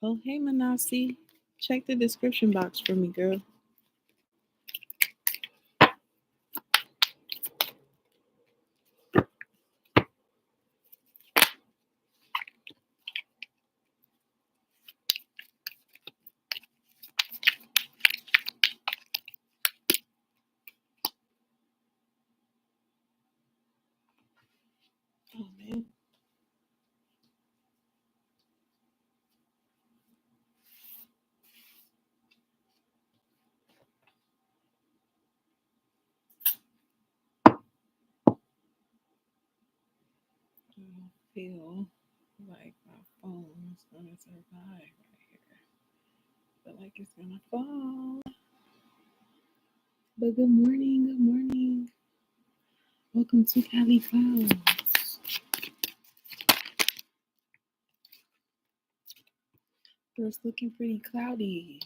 Oh, hey, MAANASI. Check the description box for me, girl. Oh, man. I feel like my phone is going to survive right here. Feel like it's going to fall. But good morning, good morning. Welcome to Cali Clouds. It's looking pretty cloudy.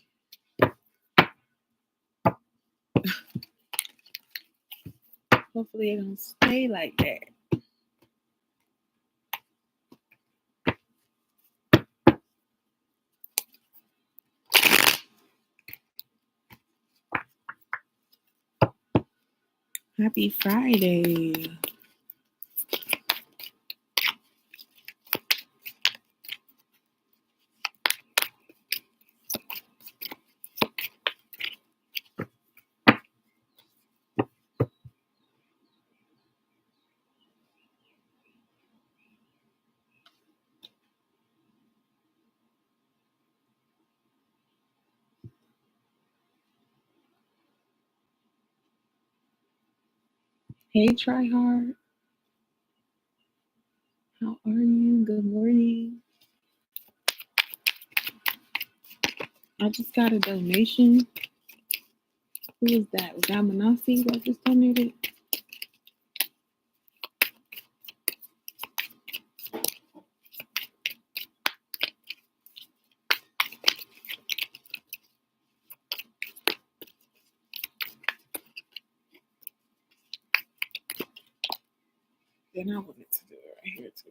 Hopefully it don't stay like that. Happy Friday. Hey, Try Hard. How are you? Good morning. I just got a donation. Who was that? Was that MAANASI that just donated? Then I wanted to do it right here too.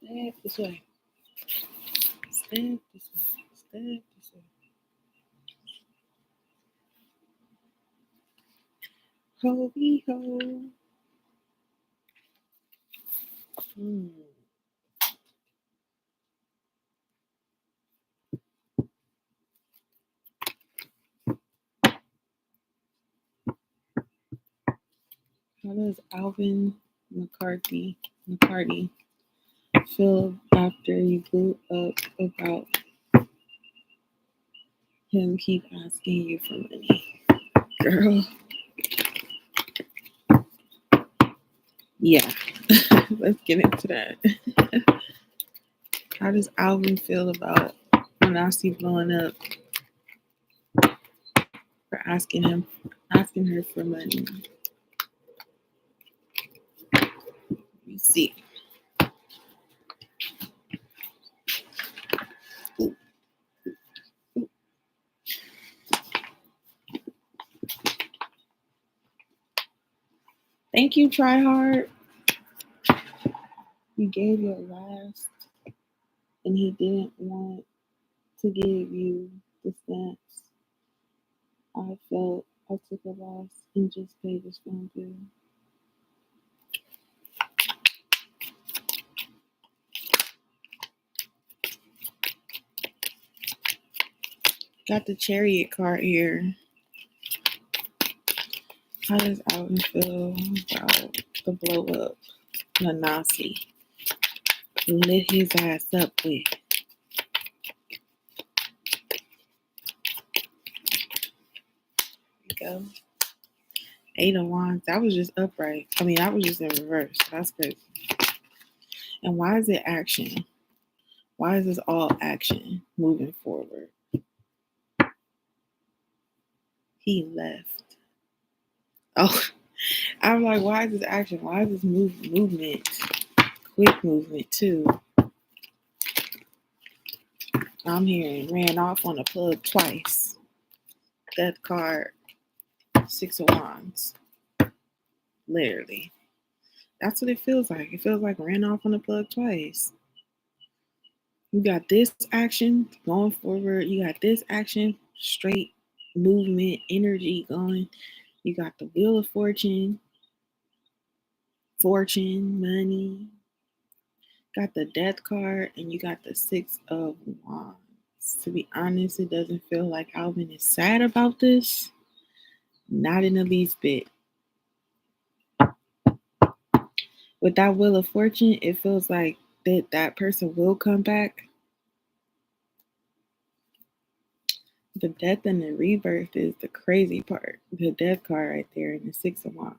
Step this way. Step this way. Step this way. Ho-wee ho. How does Alvin McCarthy feel after you blew up about him keep asking you for money? Girl. Yeah. Let's get into that. How does Alvin feel about MAANASI blowing up for asking her for money? Let me see. Thank you, Try Hard. You gave your last, and he didn't want to give you the stamps. I felt I took a loss and just paid his phone bill. Got the Chariot card here. How does Alvin feel about the blow up MAANASI lit his ass up with? There we go. 8 of Wands. That was just upright. I mean, that was just in reverse. That's crazy. And why is it action? Why is this all action moving forward? He left. Oh, I'm like, why is this action? Why is this movement? quick movement too. I'm hearing ran off on a plug twice. Death card, 6 of Wands. Literally. That's what it feels like. It feels like ran off on a plug twice. You got this action going forward. You got this action, straight movement, energy going. You got the Wheel of Fortune, money. Got the Death card, and you got the 6 of Wands. To be honest, it doesn't feel like Alvin is sad about this. Not in the least bit. With that Wheel of Fortune, it feels like that person will come back. The Death and the Rebirth is the crazy part. The Death card right there and the 6 of Wands.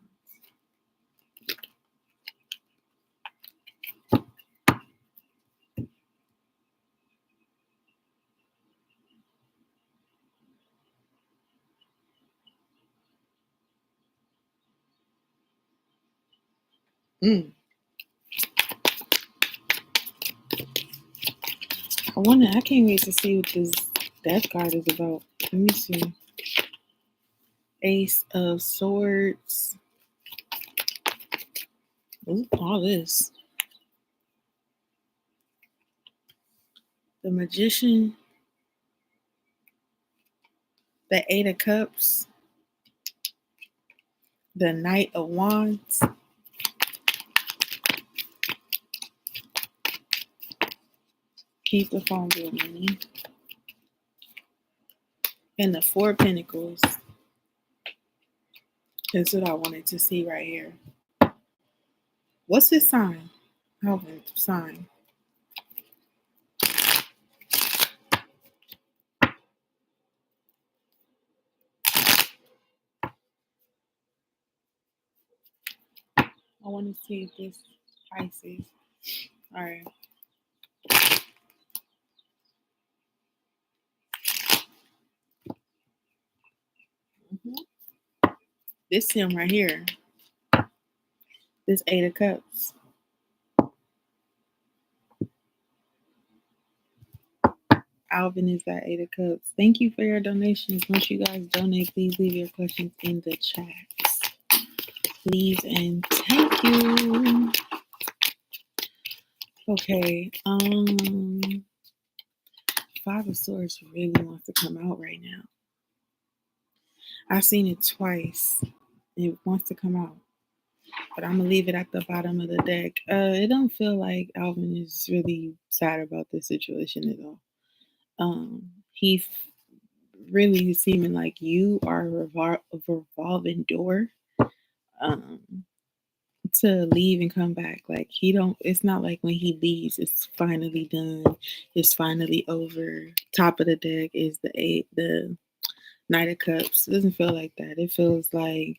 I can't wait to see what this Death card is about. Let me see. Ace of Swords. Ooh, all this. The Magician. The 8 of Cups. The Knight of Wands. Keep the phone bill money. And the 4 of Pentacles. That's what I wanted to see right here. What's his sign? Alvin's sign. I want to see if this Pisces. All right. This him right here. This 8 of Cups. Alvin is that 8 of Cups. Thank you for your donations. Once you guys donate, please leave your questions in the chats. Please and thank you. Okay. 5 of Swords really wants to come out right now. I've seen it twice. It wants to come out. But I'm going to leave it at the bottom of the deck. It don't feel like Alvin is really sad about this situation at all. He really seeming like you are a revolving door to leave and come back. Like it's not like when he leaves, it's finally done. It's finally over. Top of the deck is the Knight of Cups. It doesn't feel like that. It feels like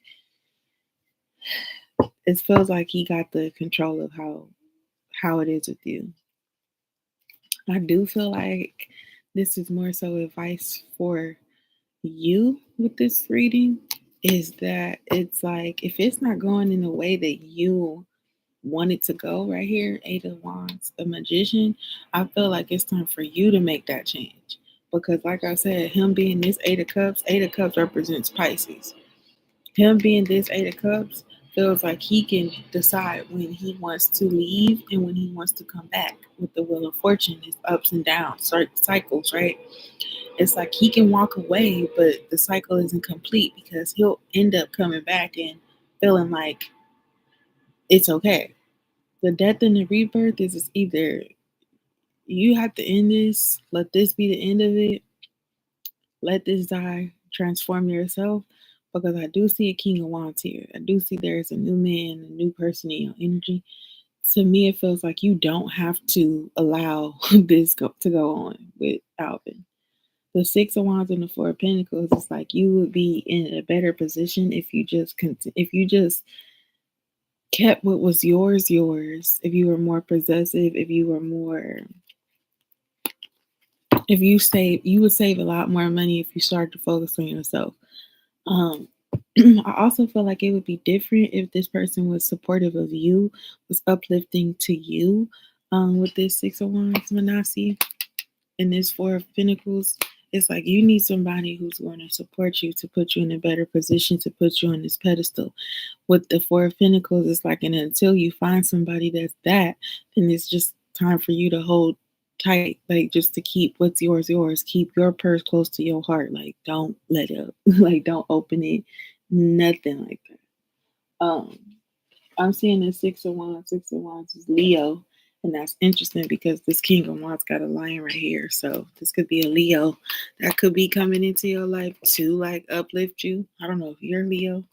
he got the control of how it is with you. I do feel like this is more so advice for you with this reading, is that it's like if it's not going in the way that you want it to go right here, 8 of Wands, a Magician, I feel like it's time for you to make that change. Because like I said, him being this 8 of Cups represents Pisces. Him being this 8 of Cups feels like he can decide when he wants to leave and when he wants to come back. With the Wheel of Fortune, it's ups and downs, cycles, right? It's like he can walk away, but the cycle isn't complete because he'll end up coming back and feeling like it's okay. The Death and the Rebirth is either you have to end this, let this be the end of it, let this die, transform yourself. Because I do see a King of Wands here. I do see there's a new man, a new person in your energy. To me, it feels like you don't have to allow this to go on with Alvin. The 6 of Wands and the 4 of Pentacles, it's like you would be in a better position if you just kept what was yours. If you were more possessive, if you would save a lot more money if you start to focus on yourself. I also feel like it would be different if this person was supportive of you, was uplifting to you. With this Six of Wands, Manasi, and this Four of Pentacles, it's like you need somebody who's going to support you, to put you in a better position, to put you on this pedestal. With the Four of Pentacles, it's like, and until you find somebody that's that, then it's just time for you to hold tight, like just to keep what's yours yours. Keep your purse close to your heart. Like don't let up. Like don't open it. Nothing like that. I'm seeing the Six of Wands. Six of Wands is Leo. And that's interesting because this King of Wands got a lion right here. So this could be a Leo that could be coming into your life to like uplift you. I don't know if you're Leo.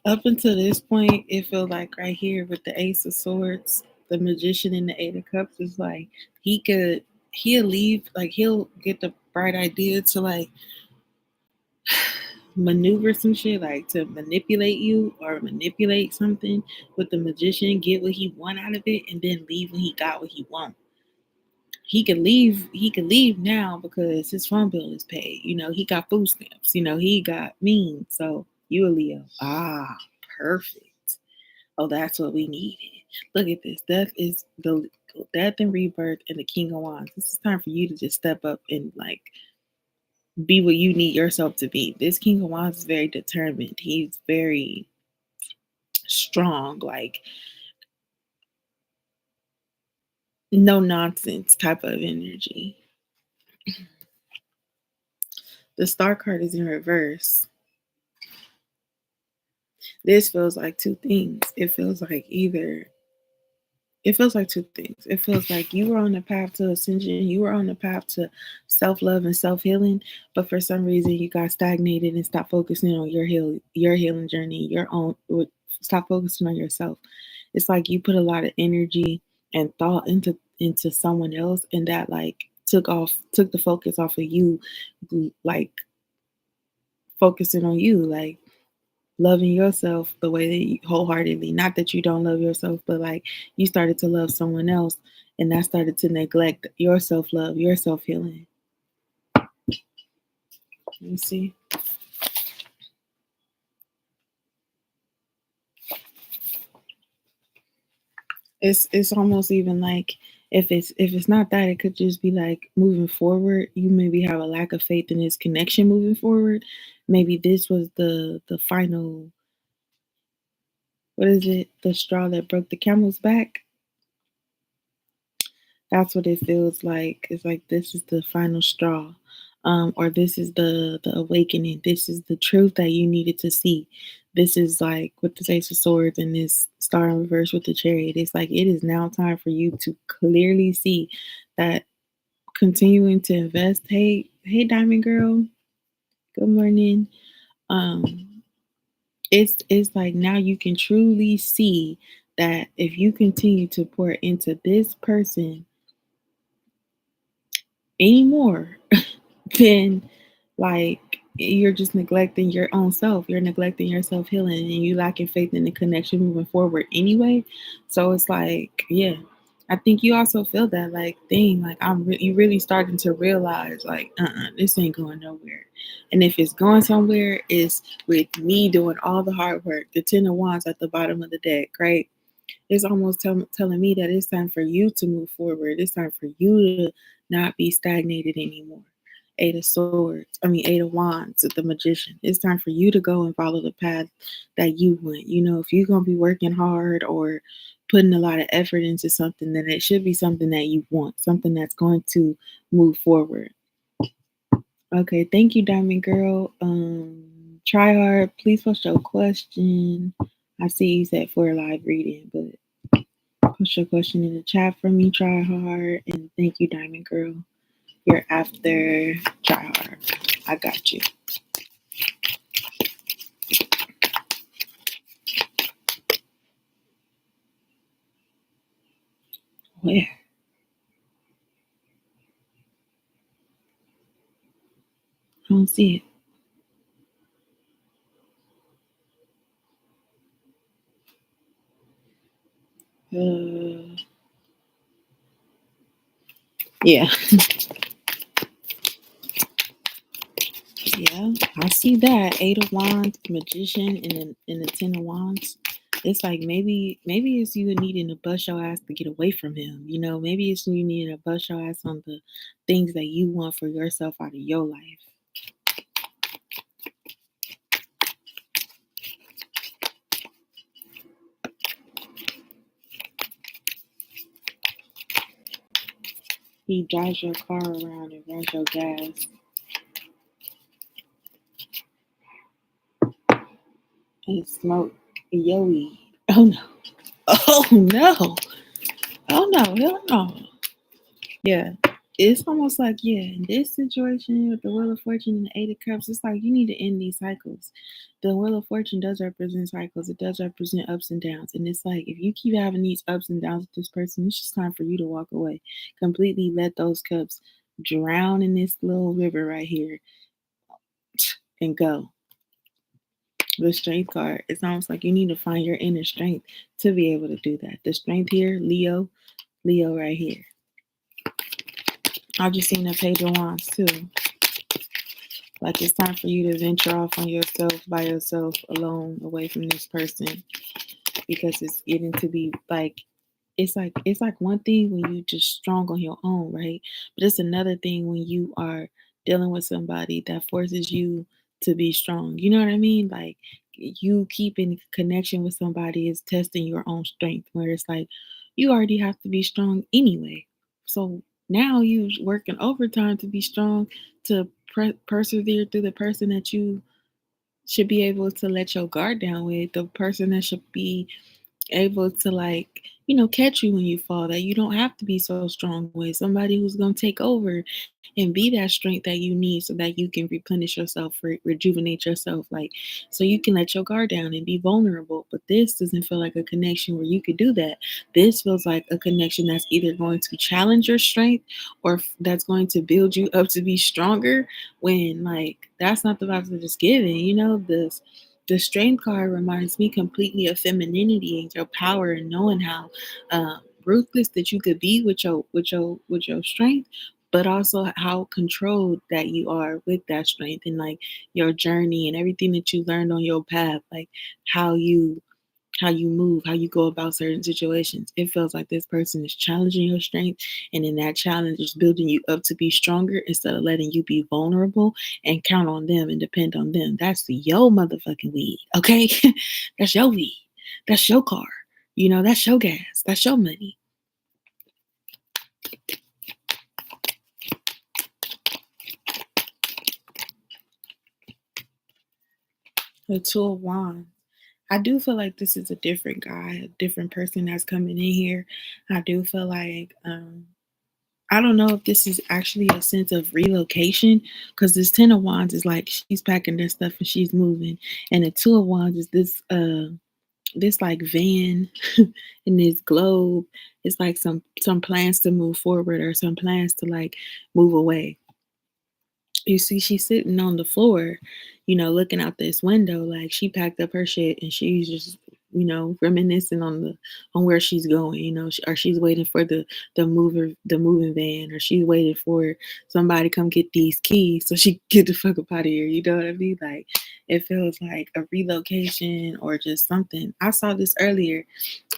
Up until this point, it feels like right here with the Ace of Swords, the Magician and the Eight of Cups is like he'll leave, like he'll get the bright idea to like maneuver some shit, like to manipulate you or manipulate something with the Magician, get what he want out of it, and then leave when he got what he want. He could leave now because his phone bill is paid. You know, he got food stamps. You know, he got means. So you a Leo. Ah, perfect. Oh, that's what we needed. Look at this. Death and rebirth and the King of Wands. This is time for you to just step up and like be what you need yourself to be. This King of Wands is very determined. He's very strong, like no nonsense type of energy. The Star card is in reverse. This feels like two things. It feels like two things. It feels like you were on the path to ascension, you were on the path to self-love and self-healing, but for some reason you got stagnated and stopped focusing on your healing journey, your own. Stop focusing on yourself. It's like you put a lot of energy and thought into someone else, and that like took the focus off of you, like focusing on you, like loving yourself the way that you wholeheartedly. Not that you don't love yourself, but like you started to love someone else, and that started to neglect your self love, your self healing. Let me see. It's almost even like if it's not that, it could just be like moving forward. You maybe have a lack of faith in this connection moving forward. Maybe this was the final. What is it? The straw that broke the camel's back. That's what it feels like. It's like this is the final straw, or this is the awakening. This is the truth that you needed to see. This is like with the Ace of Swords and this Star in reverse with the Chariot. It's like it is now time for you to clearly see that continuing to invest. Hey, Diamond Girl. Good morning. Um, it's like now you can truly see that if you continue to pour into this person anymore, then like you're just neglecting your own self. You're neglecting your self healing, and you lacking faith in the connection moving forward anyway. So it's like, yeah, I think you also feel that like thing. Like you really starting to realize like, this ain't going nowhere. And if it's going somewhere, it's with me doing all the hard work. The Ten of Wands at the bottom of the deck, right? It's almost telling me that it's time for you to move forward. It's time for you to not be stagnated anymore. Eight of Swords, Eight of Wands, the Magician. It's time for you to go and follow the path that you want. You know, if you're going to be working hard or putting a lot of effort into something, then it should be something that you want, something that's going to move forward. Okay, thank you, Diamond Girl. Try hard. Please post your question. I see you said for a live reading, but post your question in the chat for me. Try hard, and thank you, Diamond Girl. You're after try hard. I got you. Where? I don't see it. Yeah. Yeah, I see that. Eight of Wands, Magician, and the Ten of Wands. It's like maybe it's you needing to bust your ass to get away from him. You know, maybe it's you needing to bust your ass on the things that you want for yourself out of your life. He drives your car around and runs your gas and smoke your weed. Oh no. Oh no. Oh no. Hell no. Yeah. It's almost like, yeah, in this situation with the Wheel of Fortune and the Eight of Cups, it's like you need to end these cycles. The Wheel of Fortune does represent cycles, it does represent ups and downs. And it's like, if you keep having these ups and downs with this person, it's just time for you to walk away. Completely let those cups drown in this little river right here and go. The Strength card, it's almost like you need to find your inner strength to be able to do that. The Strength here, Leo right here. I've just seen the Page of Wands too. Like it's time for you to venture off on yourself, by yourself, alone, away from this person, because it's getting to be like it's like one thing when you just strong on your own, right? But it's another thing when you are dealing with somebody that forces you to be strong. You know what I mean? Like you keeping connection with somebody is testing your own strength, where it's like you already have to be strong anyway. So now you working overtime to be strong, to persevere through the person that you should be able to let your guard down with, the person that should be able to, like, you know, catch you when you fall, that you don't have to be so strong with, somebody who's going to take over and be that strength that you need so that you can replenish yourself, rejuvenate yourself, like so you can let your guard down and be vulnerable. But this doesn't feel like a connection where you could do that. This feels like a connection that's either going to challenge your strength or that's going to build you up to be stronger, when like that's not the vibes that it's giving. You know, the Strength card reminds me completely of femininity and your power, and knowing how ruthless that you could be with your strength, but also how controlled that you are with that strength, and like your journey and everything that you learned on your path, like how you move, how you go about certain situations. It feels like this person is challenging your strength, and in that challenge is building you up to be stronger instead of letting you be vulnerable and count on them and depend on them. That's your motherfucking weed, okay? That's your weed. That's your car. You know, that's your gas. That's your money. The Two of Wands. I do feel like this is a different guy, a different person that's coming in here. I do feel like I don't know if this is actually a sense of relocation, because this Ten of Wands is like she's packing their stuff and she's moving, and the Two of Wands is this like van in this globe. It's like some plans to move forward or some plans to like move away. You see, she's sitting on the floor, you know, looking out this window, like she packed up her shit and she's just, you know, reminiscing on where she's going, you know, or she's waiting for the moving van, or she's waiting for somebody to come get these keys so she can get the fuck up out of here. You know what I mean? Like it feels like a relocation or just something. I saw this earlier.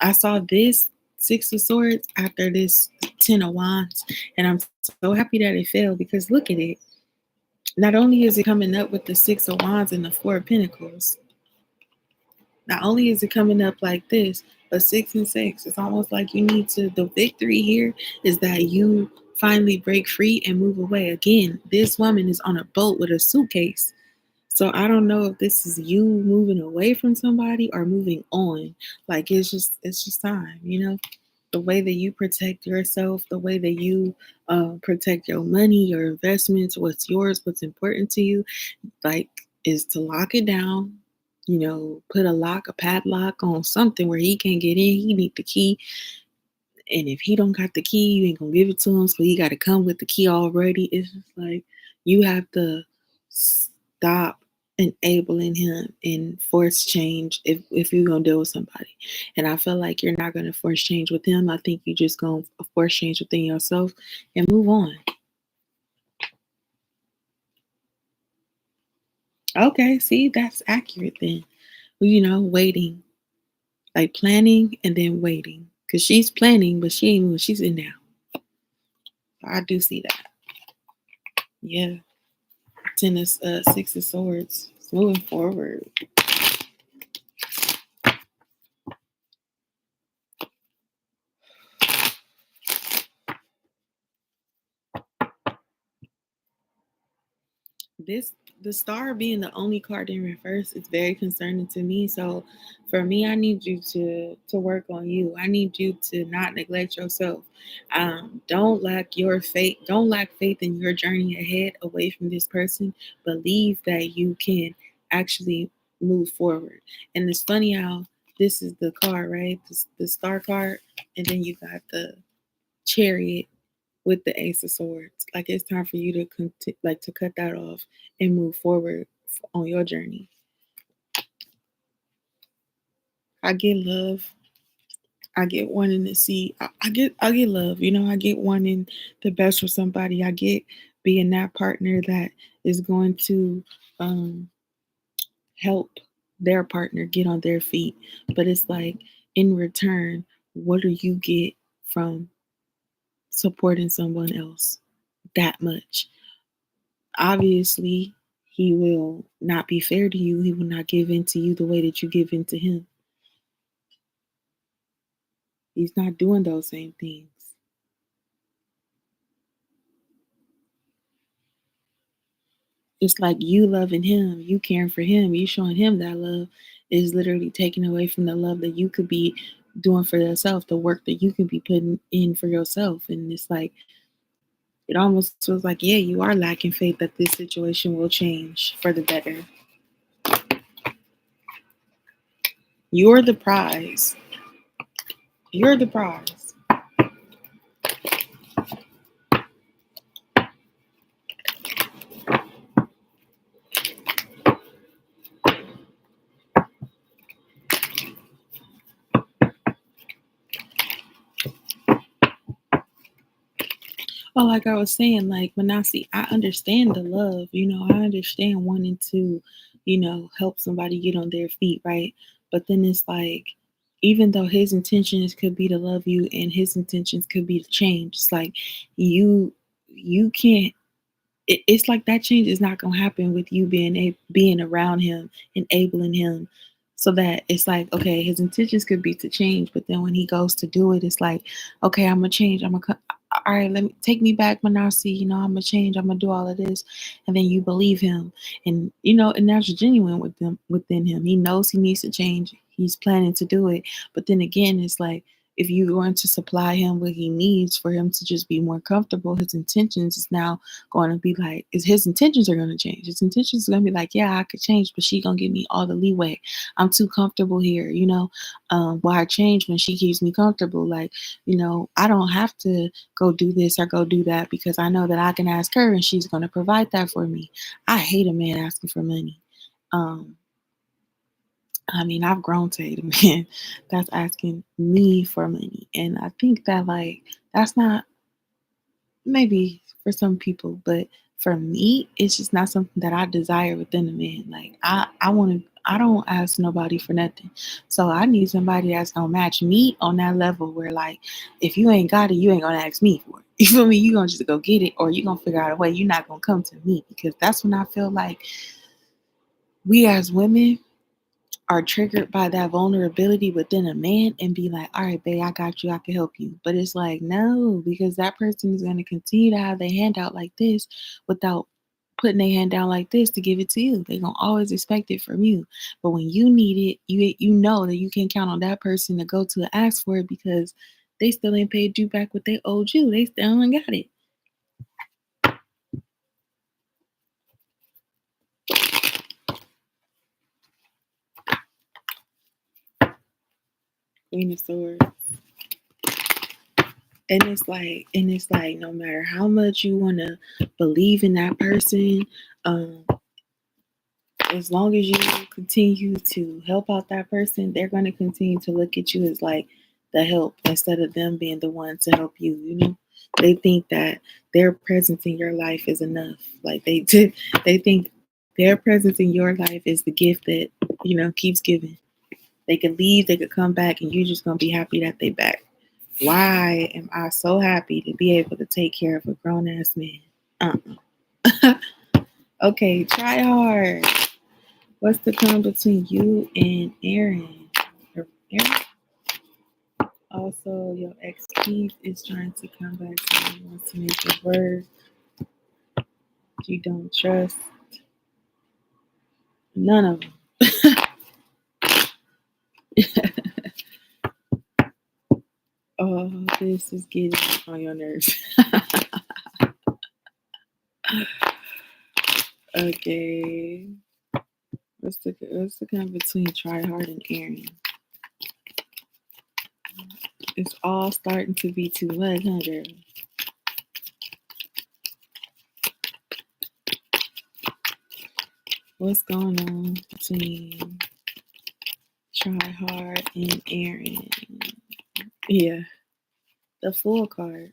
I saw this Six of Swords after this Ten of Wands, and I'm so happy that it fell, because look at it. Not only is it coming up with the Six of Wands and the Four of Pentacles, not only is it coming up like this, but 6 and 6. It's almost like you need to, the victory here is that you finally break free and move away. Again, this woman is on a boat with a suitcase. So I don't know if this is you moving away from somebody or moving on. Like it's just time, you know? The way that you protect yourself, the way that you protect your money, your investments, what's yours, what's important to you, like is to lock it down. You know, put a padlock on something where he can't get in. He need the key, and if he don't got the key, you ain't gonna give it to him. So he got to come with the key already. It's just like you have to stop enabling him and force change if you're gonna deal with somebody. And I feel like you're not gonna force change with him. I think you just gonna force change within yourself and move on. Okay, see, that's accurate then. Well, waiting. Like planning and then waiting. Cause she's planning, but she ain't moving. She's in now. I do see that. Yeah. Tennis, Six of Swords. It's moving forward. This the star being the only card in reverse is very concerning to me. So for me, I need you to work on you. I need you to not neglect yourself. Don't lack faith in your journey ahead away from this person. Believe that you can actually move forward. And it's funny how this is the card, right? The star card, and then you got the chariot with the Ace of Swords. Like it's time for you to cut that off and move forward on your journey. I get love. I get wanting to see. I get love. I get wanting the best for somebody. I get being that partner that is going to help their partner get on their feet. But it's like in return, what do you get from supporting someone else that much? Obviously, he will not be fair to you. He will not give in to you the way that you give in to him. He's not doing those same things. It's like you loving him, you caring for him, you showing him that love is literally taken away from the love that you could be doing for yourself, the work that you could be putting in for yourself. And it's like, it almost feels like, yeah, you are lacking faith that this situation will change for the better. You're the prize. You're the prize. Oh, like I was saying, like Manasi, I understand the love, I understand wanting to, help somebody get on their feet, right? But then it's like, even though his intentions could be to love you and his intentions could be to change, it's like you can't it's like that change is not gonna happen with you being around him, enabling him, so that it's like, okay, his intentions could be to change, but then when he goes to do it, it's like, okay, I'm gonna change. All right, let me take me back, Manasi. I'm gonna change. I'm gonna do all of this, and then you believe him, and and that's genuine within him. He knows he needs to change. He's planning to do it, but then again, it's like, if you're going to supply him what he needs for him to just be more comfortable, his intentions is now going to be like, is his intentions are going to change. His intentions are going to be like, yeah, I could change, but she going to give me all the leeway. I'm too comfortable here, why change when she keeps me comfortable? Like, I don't have to go do this or go do that because I know that I can ask her and she's going to provide that for me. I hate a man asking for money. Um, I've grown to hate a man that's asking me for money. And I think that, like, that's not, maybe for some people, but for me, it's just not something that I desire within a man. Like, I don't ask nobody for nothing. So I need somebody that's gonna match me on that level where, like, if you ain't got it, you ain't gonna ask me for it. You feel me? You gonna just go get it, or you gonna figure out a way. You're not gonna come to me, because that's when I feel like we as women are triggered by that vulnerability within a man and be like, all right, babe, I got you. I can help you. But it's like, no, because that person is going to continue to have their hand out like this without putting their hand down like this to give it to you. They're going to always expect it from you. But when you need it, you know that you can count on that person to go to and ask for it, because they still ain't paid you back what they owed you. They still ain't got it. Queen of Swords. And it's like no matter how much you want to believe in that person, um as long as you continue to help out that person, they're going to continue to look at you as like the help instead of them being the ones to help you. You know, they think that their presence in your life is enough. Like they think their presence in your life is the gift that keeps giving. They could leave, they could come back, and you're just gonna be happy that they back. Why am I so happy to be able to take care of a grown ass man? Okay, try hard. What's the come between you and Aaron? Aaron? Also, your ex Keith is trying to come back to you, wants to make it work. You don't trust none of them. Oh, this is getting on your nerves. Okay. What's the come between Try Hard and Aaron? It's all starting to be too much, huh, girl? What's going on between Try Hard and Aaron? Yeah, the Fool card.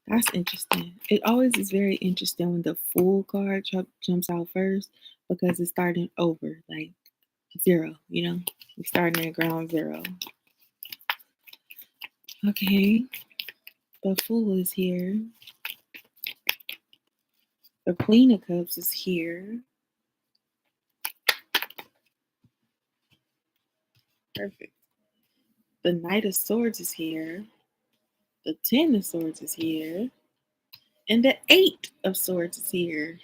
That's interesting. It always is very interesting when the Fool card jumps out first because it's starting over, like zero, You're starting at ground zero. Okay, the Fool is here. The Queen of Cups is here. Perfect. The Knight of Swords is here. The Ten of Swords is here. And the Eight of Swords is here.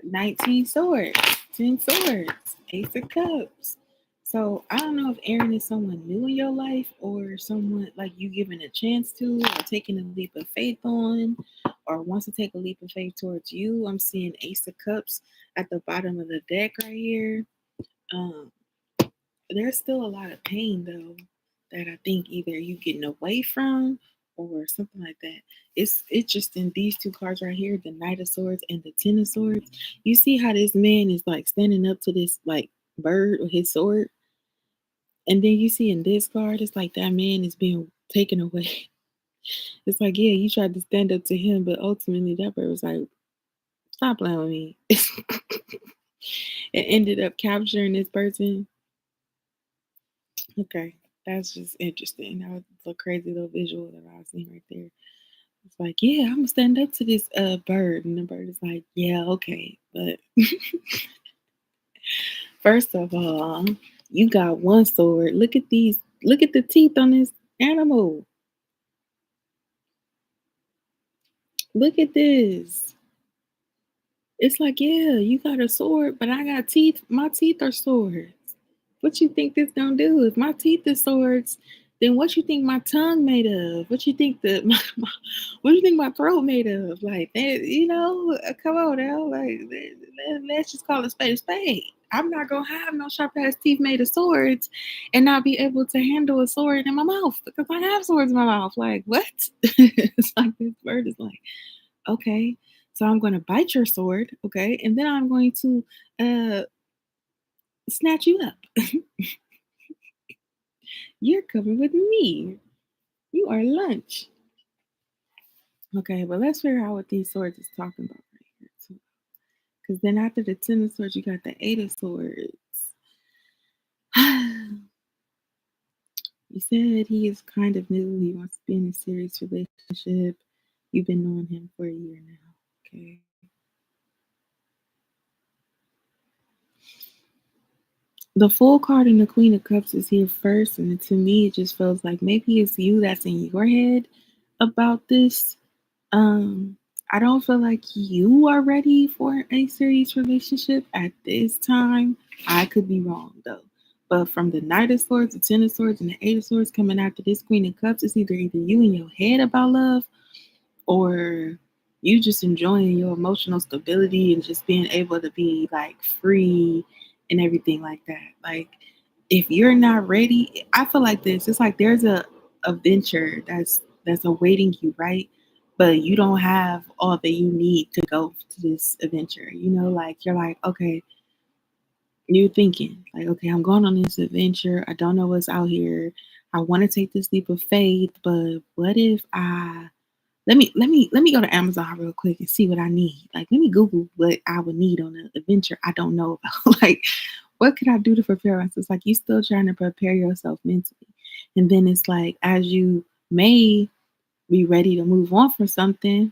19 swords, 10 swords, Ace of Cups. So I don't know if Aaron is someone new in your life or someone like you giving a chance to or taking a leap of faith on or wants to take a leap of faith towards you. I'm seeing Ace of Cups at the bottom of the deck right here. There's still a lot of pain though that I think either you getting away from or something like that. It's just in these two cards right here, the Knight of Swords and the Ten of Swords. You see how this man is like standing up to this like bird with his sword, and then you see in this card, it's like that man is being taken away. It's like, yeah, you tried to stand up to him, but ultimately that bird was like, stop playing with me. It ended up capturing this person. Okay, that's just interesting. That was a crazy little visual that I was seeing right there. It's like, yeah, I'm gonna stand up to this bird, and the bird is like, yeah, okay, but first of all, you got one sword. Look at these. Look at the teeth on this animal. Look at this. It's like, yeah, you got a sword, but I got teeth. My teeth are swords. What you think this gonna do? If my teeth are swords, then what you think my tongue made of? What you think what do you think my throat made of? Like that, come on now, like let's just call it spade a spade. I'm not gonna have no sharp ass teeth made of swords and not be able to handle a sword in my mouth because I have swords in my mouth. Like what? It's like this bird is like, okay, so I'm gonna bite your sword, okay, and then I'm going to uh snatch you up. You're coming with me. You are lunch. Okay, but let's figure out what these swords is talking about right here too. Because then after the Ten of Swords, you got the Eight of Swords. You said he is kind of new. He wants to be in a serious relationship. You've been knowing him for a year now. Okay. The Full card and the Queen of Cups is here first, and to me, it just feels like maybe it's you that's in your head about this. I don't feel like you are ready for a serious relationship at this time. I could be wrong though. But from the Knight of Swords, the Ten of Swords, and the Eight of Swords coming after this Queen of Cups, it's either you in your head about love or you just enjoying your emotional stability and just being able to be like free and everything like that. Like if you're not ready, I feel like this. It's like there's a venture that's awaiting you, right? but you don't have all that you need to go to this adventure. You know, like you're like, okay, you're thinking like, okay, I'm going on this adventure. I don't know what's out here. I want to take this leap of faith, but what if I let me go to Amazon real quick and see what I need. Like, let me Google what I would need on an adventure I don't know about. Like, what could I do to prepare myself? It's like you still trying to prepare yourself mentally, and then it's like as you may be ready to move on from something,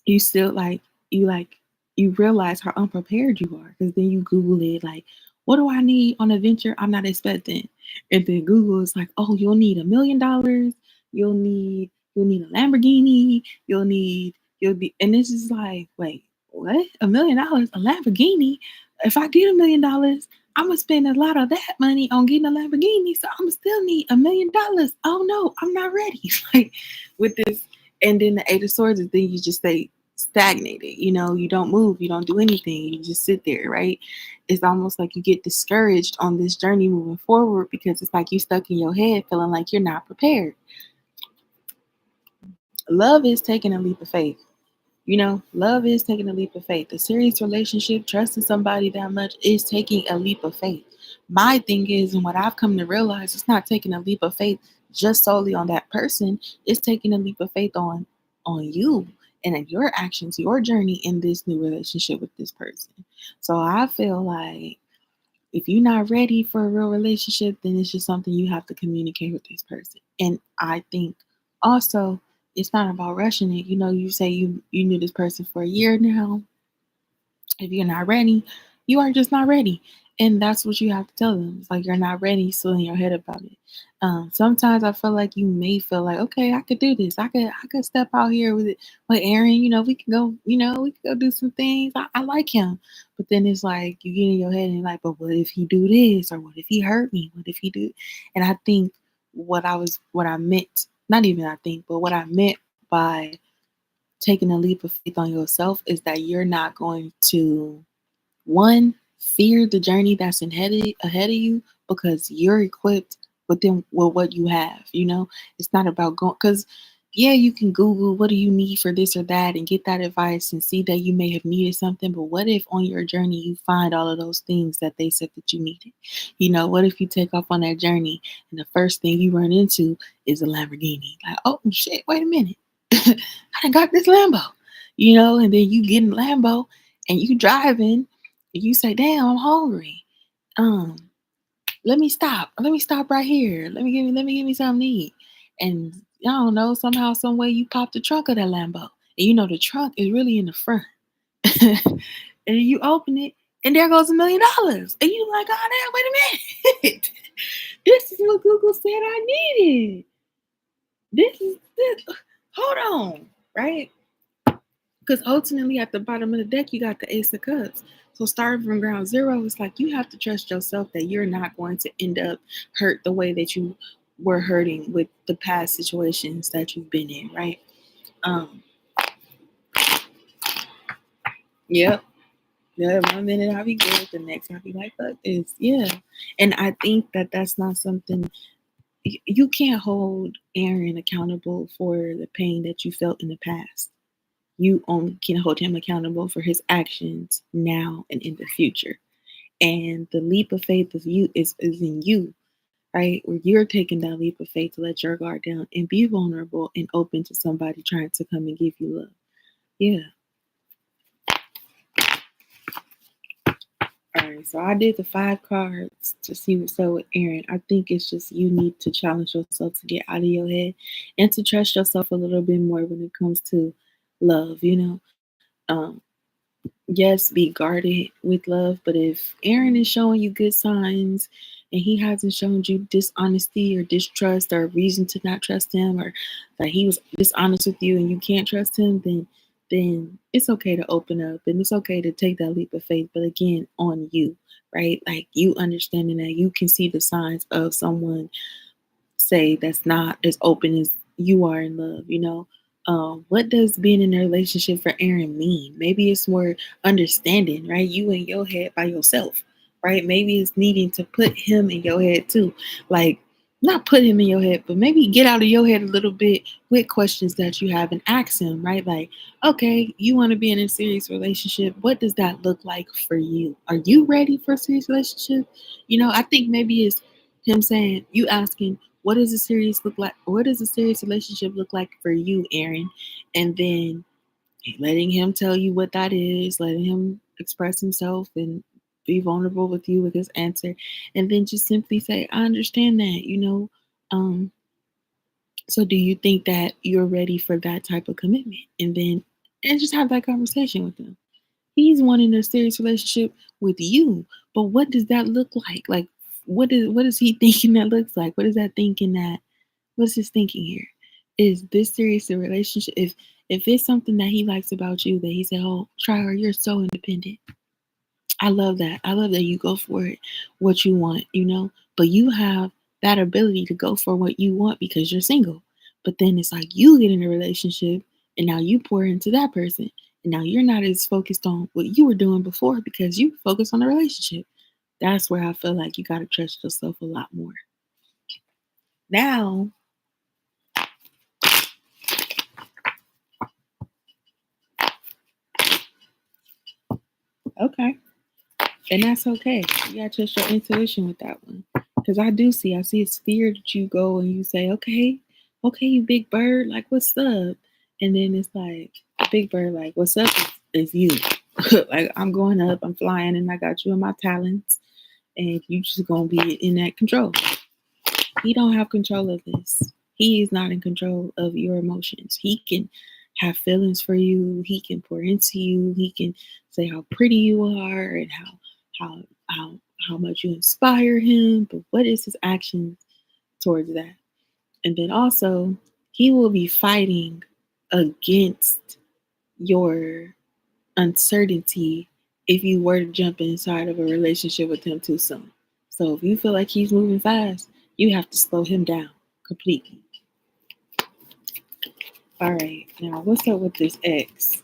you still like you realize how unprepared you are because then you Google it like, what do I need on a venture I'm not expecting? And then Google is like, oh, you'll need $1 million, you'll need a Lamborghini, you'll be and this is like, wait, what? $1 million, a Lamborghini? If I get $1 million, I'm gonna spend a lot of that money on getting a Lamborghini, so I'm gonna still need $1 million. Oh no, I'm not ready. Like with this, and then the Eight of Swords is then you just stay stagnated. You know, you don't move, you don't do anything, you just sit there, right? It's almost like you get discouraged on this journey moving forward because it's like you stuck in your head feeling like you're not prepared. Love is taking a leap of faith. You know, love is taking a leap of faith. A serious relationship, trusting somebody that much is taking a leap of faith. My thing is, and what I've come to realize, it's not taking a leap of faith just solely on that person. It's taking a leap of faith on you and in your actions, your journey in this new relationship with this person. So I feel like if you're not ready for a real relationship, then it's just something you have to communicate with this person. And I think also it's not about rushing it. You know, you say you knew this person for a year now. If you're not ready, you are just not ready. And that's what you have to tell them. It's like you're not ready, so in your head about it. Sometimes I feel like you may feel like, okay, I could do this. I could step out here with it with Aaron. You know, we can go. You know, we can go do some things. I like him, but then it's like you get in your head and like, but what if he do this, or what if he hurt me? What if he do? And I think what I meant, not even I think, but what I meant by taking a leap of faith on yourself is that you're not going to one fear the journey that's ahead of you because you're equipped with what you have. You know, it's not about going because yeah, you can Google what do you need for this or that and get that advice and see that you may have needed something. But what if on your journey you find all of those things that they said that you needed? You know, what if you take off on that journey and the first thing you run into is a Lamborghini? Like, oh shit, wait a minute. I done got this Lambo, you know, and then you get in Lambo and you driving and you say, damn, I'm hungry. Um, let me stop. Let me stop right here. Let me give me something to eat. And I don't know, somehow, some way you pop the trunk of that Lambo. And you know the trunk is really in the front. And you open it and there goes $1 million. And you like, oh damn, wait a minute. This is what Google said I needed. This is this. Hold on, right? Because ultimately, at the bottom of the deck, you got the Ace of Cups. So starting from ground zero, it's like you have to trust yourself that you're not going to end up hurt the way that you were hurting with the past situations that you've been in, right? Um, yep. Yeah, 1 minute I'll be good, the next I'll be like, fuck this. Yeah. And I think that that's not something you can't hold Aaron accountable for the pain that you felt in the past. You only can hold him accountable for his actions now and in the future. And the leap of faith of you is in you, right? Where you're taking that leap of faith to let your guard down and be vulnerable and open to somebody trying to come and give you love. Yeah. All right. So I did the 5 cards to see what's up with Aaron. I think it's just you need to challenge yourself to get out of your head and to trust yourself a little bit more when it comes to love, you know. Um, yes, be guarded with love, but if Aaron is showing you good signs and he hasn't shown you dishonesty or distrust or reason to not trust him or that he was dishonest with you and you can't trust him, then it's okay to open up and it's okay to take that leap of faith, but again, on you, right? Like you understanding that you can see the signs of someone say that's not as open as you are in love, you know. What does being in a relationship for Aaron mean? Maybe it's more understanding, right? You in your head by yourself, right? Maybe it's needing to put him in your head too. Like not put him in your head, but maybe get out of your head a little bit with questions that you have and ask him, right? Like, okay, you want to be in a serious relationship. What does that look like for you? Are you ready for a serious relationship? I think maybe it's him saying, you asking, what does a serious look like? What does a serious relationship look like for you, Aaron? And then letting him tell you what that is, letting him express himself and be vulnerable with you with his answer, and then just simply say, I understand that. Um, so do you think that you're ready for that type of commitment? And just have that conversation with him. He's wanting a serious relationship with you, but what does that look like? Like, what is he thinking that looks like? What's his thinking here? Is this serious a relationship? If it's something that he likes about you, that he said, "Oh, try her, you're so independent." I love that. I love that you go for it, what you want. But you have that ability to go for what you want because you're single. But then it's like you get in a relationship and now you pour into that person. And now you're not as focused on what you were doing before because you focus on the relationship. That's where I feel like you got to trust yourself a lot more. Now, okay. And that's okay. You gotta trust your intuition with that one. Because I see it's fear that you go and you say, okay, you big bird, like what's up? And then it's like big bird, like, what's up is you. Like I'm going up, I'm flying, and I got you in my talons, and you just gonna be in that control. He don't have control of this. He is not in control of your emotions. He can have feelings for you. He can pour into you. He can say how pretty you are and how how how much you inspire him. But what is his action towards that? And then also, he will be fighting against your uncertainty if you were to jump inside of a relationship with him too soon. So if you feel like he's moving fast, you have to slow him down completely. All right, now what's up with this ex?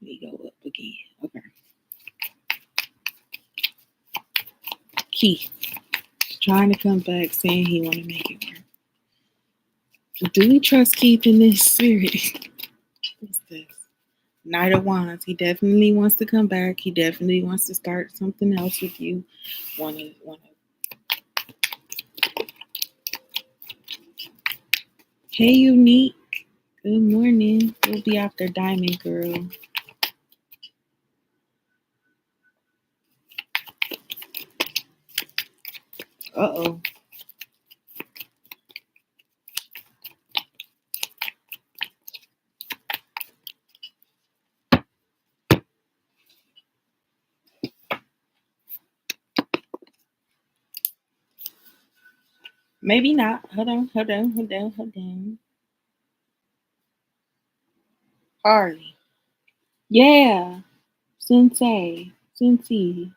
Let me go up again. Okay. Keith trying to come back saying he want to make it work. Do we trust Keith in this spirit? What's this? Knight of Wands. He definitely wants to come back. He definitely wants to start something else with you. Wanna. Hey, Unique. Good morning. We'll be after Diamond Girl. Uh-oh. Maybe not. Hold on. Harley. Yeah. Sensei. Cici.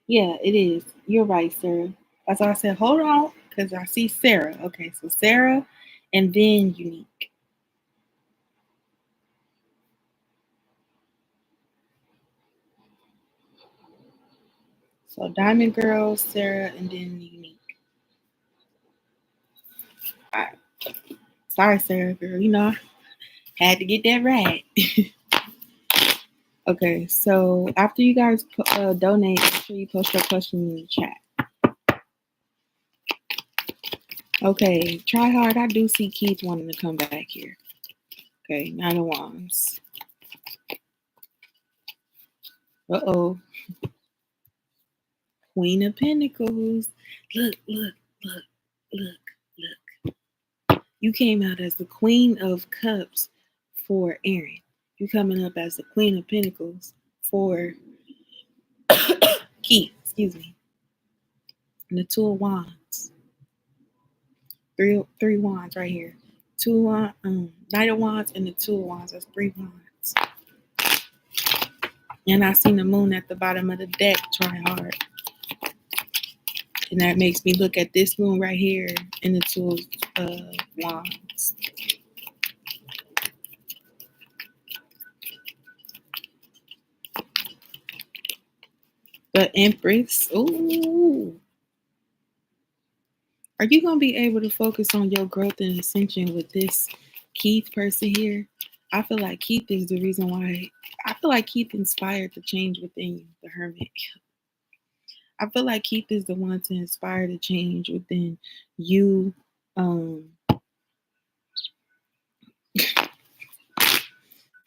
Yeah, it is. You're right, Sarah. That's why I said, hold on, because I see Sarah. Okay, so Sarah and then Unique. So Diamond Girl, Sarah, and then Unique. All right. Sorry, Sarah, girl. I had to get that right. Okay, so after you guys donate, make sure you post your question in the chat. Okay, try hard. I do see Keith wanting to come back here. Okay, Nine of Wands. Uh-oh. Queen of Pentacles. Look. You came out as the Queen of Cups for Aaron. You coming up as the Queen of Pentacles for Keith. Excuse me. And the Two of Wands. Three wands right here. Knight of Wands and the Two of Wands. That's 3 wands. And I seen the moon at the bottom of the deck. Try hard. And that makes me look at this moon right here in the Two of Wands. The Empress. Ooh. Are you going to be able to focus on your growth and ascension with this Keith person here? I feel like Keith is the reason why. I feel like Keith inspired the change within you, the Hermit. I feel like Keith is the one to inspire the change within you.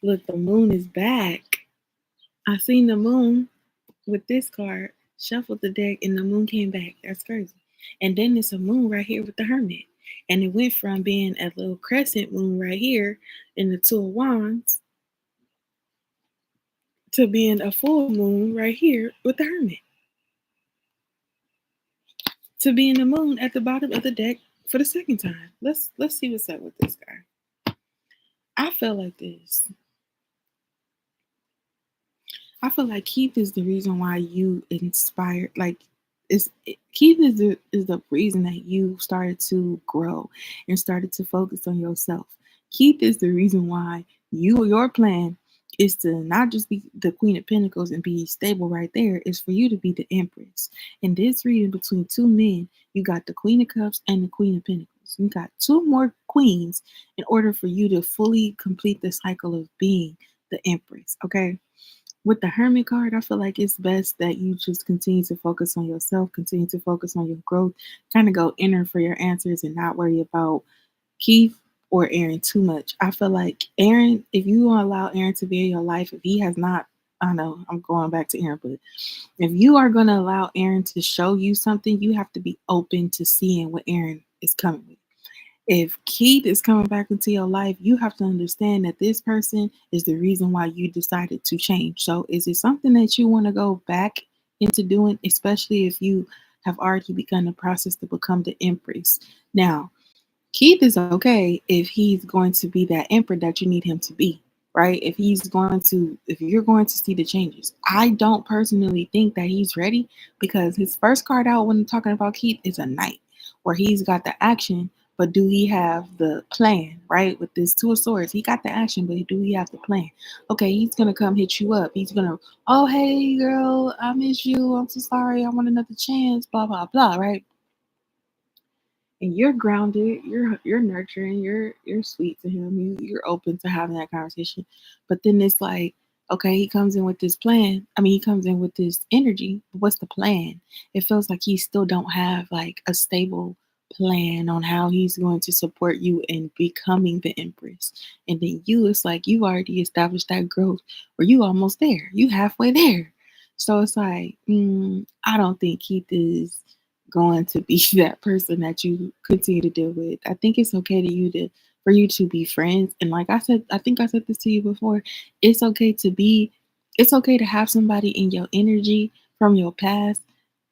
Look, the moon is back. I seen the moon with this card, shuffled the deck, and the moon came back. That's crazy. And then there's a moon right here with the Hermit. And it went from being a little crescent moon right here in the Two of Wands to being a full moon right here with the Hermit. To being the moon at the bottom of the deck for the second time. Let's see what's up with this guy. I feel like this. I feel like Keith is the reason why you inspired. Like, Keith is the reason that you started to grow and started to focus on yourself. Keith is the reason why your plan is to not just be the Queen of Pentacles and be stable right there. Is for you to be the Empress. In this reading between two men, you got the Queen of Cups and the Queen of Pentacles. You got two more queens in order for you to fully complete the cycle of being the Empress. Okay. With the Hermit card, I feel like it's best that you just continue to focus on yourself, continue to focus on your growth, kind of go inner for your answers and not worry about Keith or Aaron too much. I feel like Aaron, if you allow Aaron to be in your life, if he has not, I know I'm going back to Aaron, but if you are going to allow Aaron to show you something, you have to be open to seeing what Aaron is coming with. If Keith is coming back into your life, you have to understand that this person is the reason why you decided to change. So is it something that you want to go back into doing, especially if you have already begun the process to become the Empress? Now, Keith is okay if he's going to be that emperor that you need him to be, right? If you're going to see the changes. I don't personally think that he's ready because his first card out when talking about Keith is a knight, where he's got the action, but do he have the plan, right? With this Two of Swords, he got the action, but do he have the plan? Okay, he's going to come hit you up. He's going to, oh, hey, girl, I miss you. I'm so sorry. I want another chance, blah, blah, blah, right? And you're grounded, you're nurturing, you're sweet to him, you're open to having that conversation. But then it's like, okay, he comes in with this plan. I mean, he comes in with this energy. But what's the plan? It feels like he still don't have like a stable plan on how he's going to support you in becoming the Empress. And then you, it's like you already established that growth, or you almost there, you halfway there. So it's like, I don't think Keith is going to be that person that you continue to deal with. I think it's okay for you to be friends. And like I said, I think I said this to you before. It's okay to have somebody in your energy from your past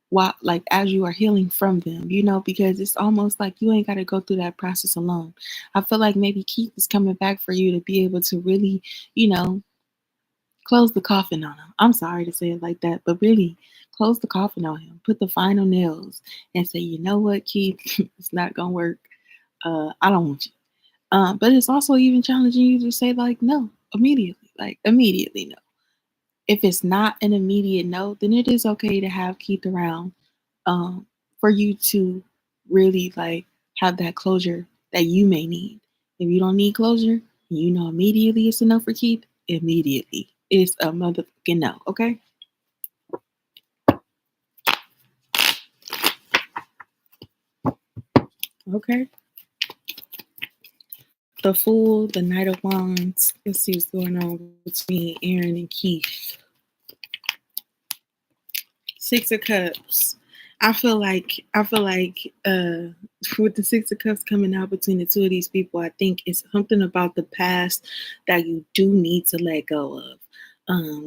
while like as you are healing from them, because it's almost like you ain't got to go through that process alone. I feel like maybe Keith is coming back for you to be able to really, close the coffin on him. I'm sorry to say it like that, but really close the coffin on him. Put the final nails and say, you know what, Keith, it's not gonna work. I don't want you. But it's also even challenging you to say like no immediately, no. If it's not an immediate no, then it is okay to have Keith around, for you to really like have that closure that you may need. If you don't need closure, immediately it's enough for Keith. Immediately it's a motherfucking no. Okay. Okay. The Fool, the Knight of Wands. Let's see what's going on between Aaron and Keith. Six of Cups. I feel like with the Six of Cups coming out between the two of these people, I think it's something about the past that you do need to let go of.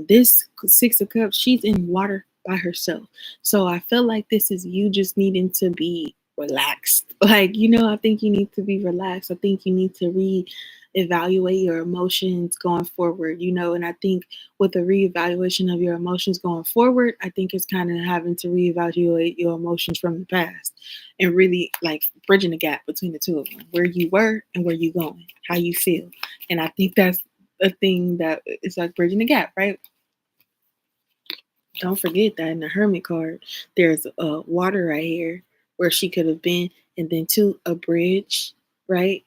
This Six of Cups, she's in water by herself. So I feel like this is you just needing to be relaxed. Like, I think you need to be relaxed. I think you need to evaluate your emotions going forward, and I think with the reevaluation of your emotions going forward, I think it's kind of having to reevaluate your emotions from the past and really like bridging the gap between the two of them, where you were and where you going, how you feel. And I think that's a thing that it's like bridging the gap, right? Don't forget that in the Hermit card, there's a water right here where she could have been, and then two, a bridge, right?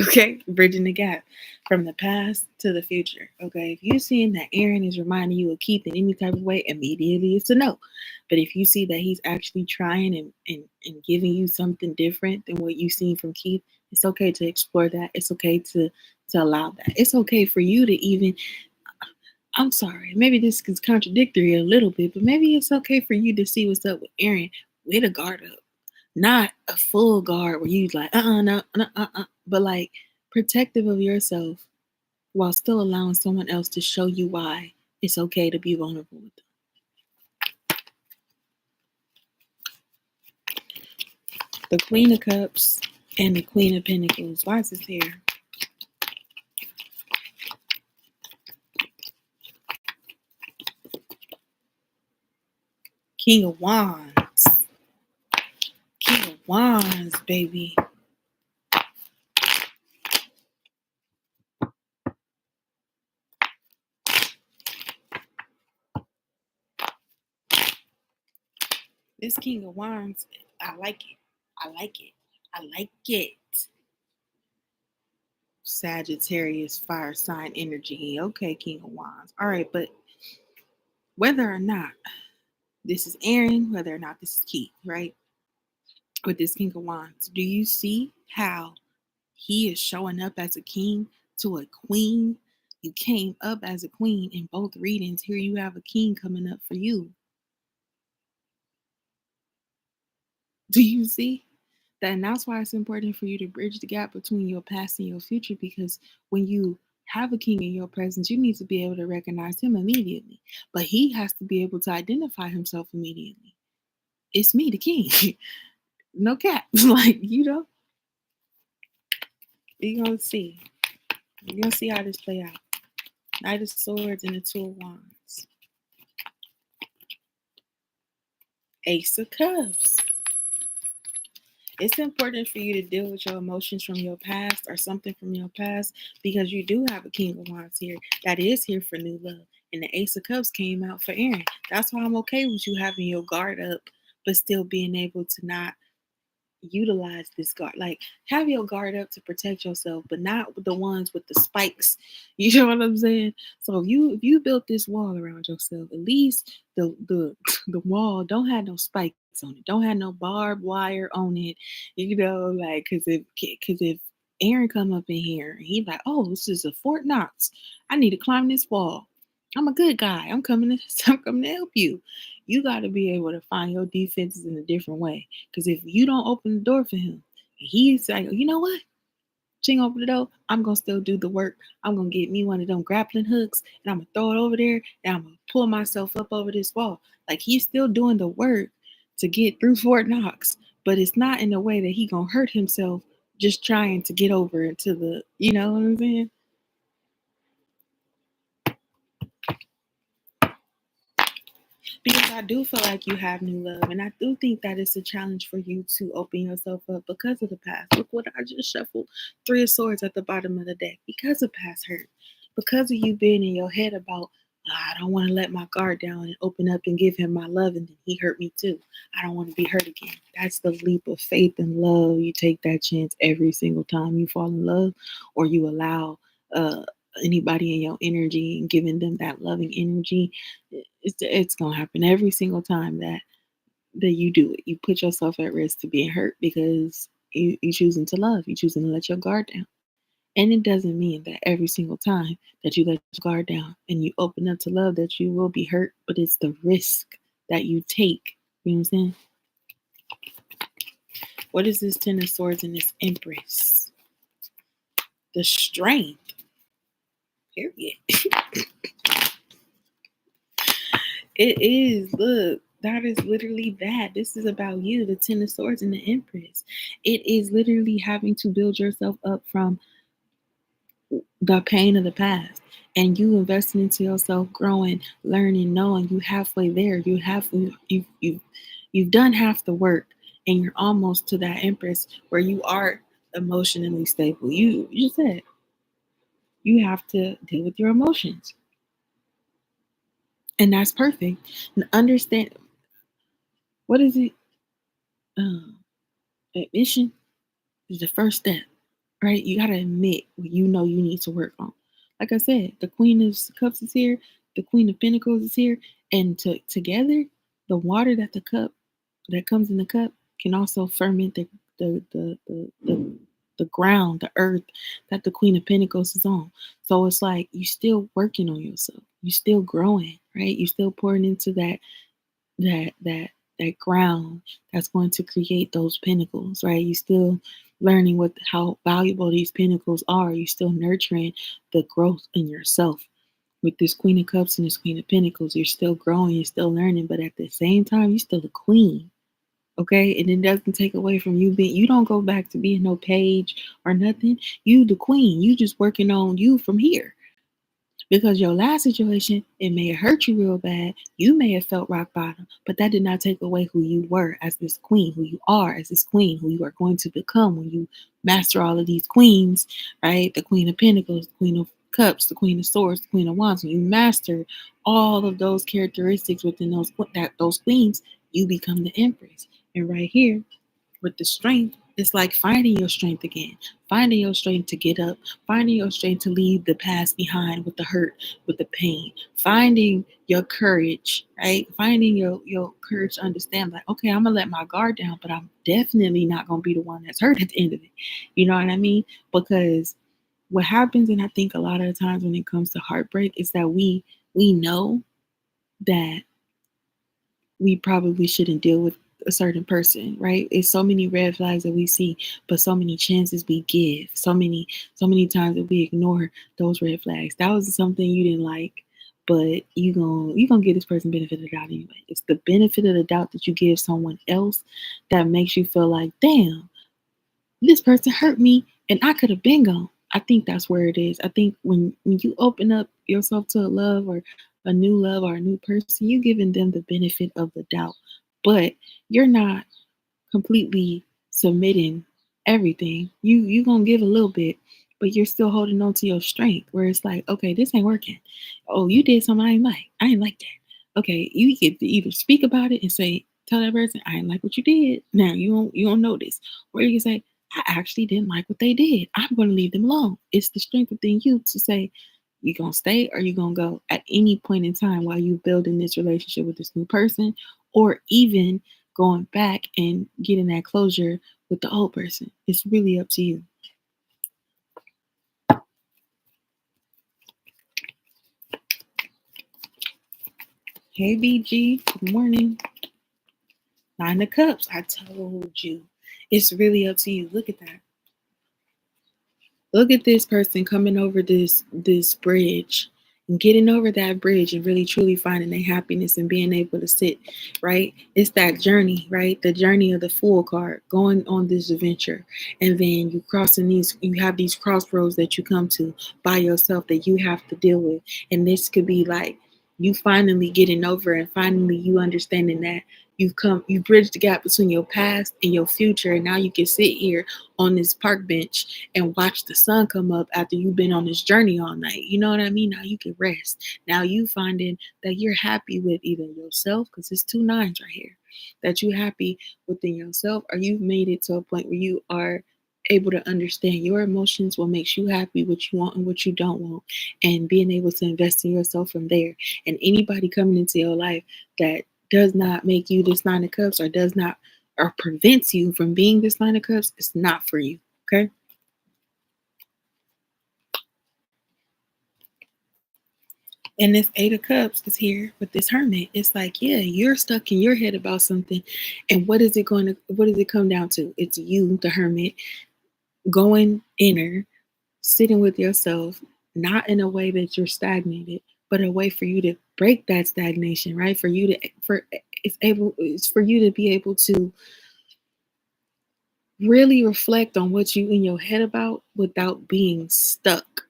Okay, bridging the gap from the past to the future. Okay, if you seeing that Aaron is reminding you of Keith in any type of way, immediately it's a no. But if you see that he's actually trying and giving you something different than what you've seen from Keith, it's okay to explore that. It's okay to allow that. It's okay for you to even, I'm sorry, maybe this is contradictory a little bit, but maybe it's okay for you to see what's up with Aaron with a guard up. Not a full guard where you like, no, but like protective of yourself while still allowing someone else to show you why it's okay to be vulnerable with them. The Queen of Cups and the Queen of Pentacles. Why is this here? King of Wands. King of Wands, baby. This King of Wands, I like it. I like it. I like it. Sagittarius, fire sign energy. Okay, King of Wands. All right, but whether or not this is Aaron, whether or not this is Keith, right? With this King of Wands, do you see how he is showing up as a king to a queen? You came up as a queen in both readings. Here you have a king coming up for you. Do you see that? And that's why it's important for you to bridge the gap between your past and your future, because when you have a king in your presence, you need to be able to recognize him immediately. But he has to be able to identify himself immediately. It's me, the king. No cap. Like, you're going to see. You're going to see how this play out. Knight of Swords and the Two of Wands. Ace of Cups. It's important for you to deal with your emotions from your past or something from your past, because you do have a King of Wands here that is here for new love. And the Ace of Cups came out for Aaron. That's why I'm okay with you having your guard up, but still being able to not utilize this guard. Like, have your guard up to protect yourself, but not with the ones with the spikes. You know what I'm saying? So if you built this wall around yourself, at least the wall don't have no spikes on it, don't have no barbed wire on it. Like, because if Aaron come up in here and he like, oh, this is a Fort Knox, I need to climb this wall. I'm a good guy. I'm coming to help you. You got to be able to find your defenses in a different way. Because if you don't open the door for him, he's like, you know what? Ching open the door. I'm going to still do the work. I'm going to get me one of them grappling hooks and I'm going to throw it over there and I'm going to pull myself up over this wall. Like, he's still doing the work to get through Fort Knox, but it's not in a way that he going to hurt himself just trying to get over into the, you know what I'm saying? Because I do feel like you have new love, and I do think that it's a challenge for you to open yourself up because of the past. Look what I just shuffled. Three of Swords at the bottom of the deck. Because of past hurt. Because of you being in your head about, I don't want to let my guard down and open up and give him my love, and then he hurt me too. I don't want to be hurt again. That's the leap of faith and love. You take that chance every single time you fall in love, or you allow anybody in your energy and giving them that loving energy. It's gonna happen every single time that you do it. You put yourself at risk to being hurt because you choosing to love. You choosing to let your guard down. And it doesn't mean that every single time that you let your guard down and you open up to love that you will be hurt, but it's the risk that you take. You know what I'm saying? What is this Ten of Swords and this Empress? The strength. Period. It is. Look, that is literally that. This is about you, the Ten of Swords and the Empress. It is literally having to build yourself up from the pain of the past, and you investing into yourself, growing, learning, knowing you halfway there. You've done half the work, and you're almost to that empress where you are emotionally stable. You said you have to deal with your emotions, and that's perfect. And understand, what is it? Um, Admission is the first step, right? You gotta admit what you know you need to work on. Like I said, the Queen of Cups is here, the Queen of Pentacles is here, and together, the water that comes in the cup can also ferment the ground, the earth that the Queen of Pentacles is on. So it's like you still working on yourself. You still growing, right? You still pouring into that that that ground that's going to create those pinnacles, right? You still learning how valuable these pinnacles are. You still nurturing the growth in yourself. With this Queen of Cups and this Queen of Pentacles, you're still growing, you're still learning, but at the same time, you're still a queen. Okay, and it doesn't take away from you being. You don't go back to being no page or nothing. You the queen. You just working on you from here. Because your last situation, it may have hurt you real bad. You may have felt rock bottom, but that did not take away who you were as this queen, who you are as this queen, who you are going to become when you master all of these queens, right? The Queen of Pentacles, the Queen of Cups, the Queen of Swords, the Queen of Wands. When you master all of those characteristics within those queens, you become the Empress. And right here, with the strength, it's like finding your strength again, finding your strength to get up, finding your strength to leave the past behind with the hurt, with the pain, finding your courage, right? Finding your courage to understand, like, okay, I'm gonna let my guard down, but I'm definitely not gonna be the one that's hurt at the end of it. You know what I mean? Because what happens, and I think a lot of the times when it comes to heartbreak, is that we know that we probably shouldn't deal with a certain person, right? It's so many red flags that we see, but so many chances we give, so many times that we ignore those red flags. That was something you didn't like, but you gonna give this person benefit of the doubt anyway. It's the benefit of the doubt that you give someone else that makes you feel like, damn, this person hurt me and I could have been gone. I think that's where it is. I think when you open up yourself to a love or a new love or a new person, you're giving them the benefit of the doubt. But you're not completely submitting everything. You gonna give a little bit, but you're still holding on to your strength. Where it's like, okay, this ain't working. Oh, you did something I ain't like. I ain't like that. Okay, you get to either speak about it and say, tell that person, I ain't like what you did. Now you don't know this, or you can say, I actually didn't like what they did. I'm gonna leave them alone. It's the strength within you to say, you gonna stay or you gonna go at any point in time while you building this relationship with this new person, or even going back and getting that closure with the old person. It's really up to you. Hey, BG. Good morning. Nine of Cups. I told you. It's really up to you. Look at that. Look at this person coming over this bridge and getting over that bridge and really truly finding their happiness and being able to sit, right? It's that journey, right? The journey of the Fool card, going on this adventure. And then you have these crossroads that you come to by yourself that you have to deal with. And this could be like you finally getting over and finally you understanding that you bridged the gap between your past and your future. And now you can sit here on this park bench and watch the sun come up after you've been on this journey all night. You know what I mean? Now you can rest. Now you finding that you're happy with either yourself, because it's 2 nines right here, that you're happy within yourself, or you've made it to a point where you are able to understand your emotions, what makes you happy, what you want and what you don't want, and being able to invest in yourself from there. And anybody coming into your life that does not make you this 9 of Cups or does not or prevents you from being this 9 of Cups, it's not for you. Okay. And this 8 of Cups is here with this Hermit. It's like, yeah, you're stuck in your head about something. And what does it come down to? It's you, the Hermit, going inner, sitting with yourself, not in a way that you're stagnated, but a way for you to break that stagnation, right? It's for you to be able to really reflect on what you in your head about without being stuck.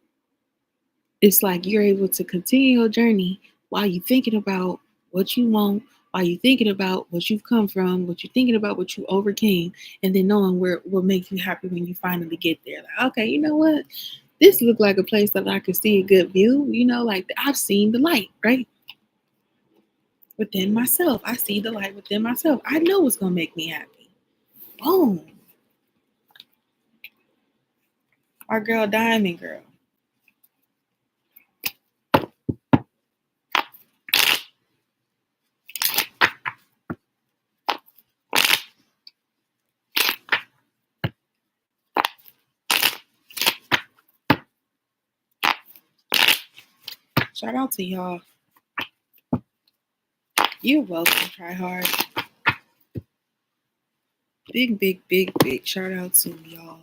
It's like you're able to continue your journey while you're thinking about what you want, while you're thinking about what you've come from, what you're thinking about, what you overcame, and then knowing where what makes you happy when you finally get there. Like, okay, you know what? This looked like a place that I could see a good view. Like I've seen the light, right? Within myself. I see the light within myself. I know what's gonna make me happy. Boom. Our girl Diamond Girl. Shout out to y'all. You're welcome, try hard. Big, big, big, big shout out to y'all.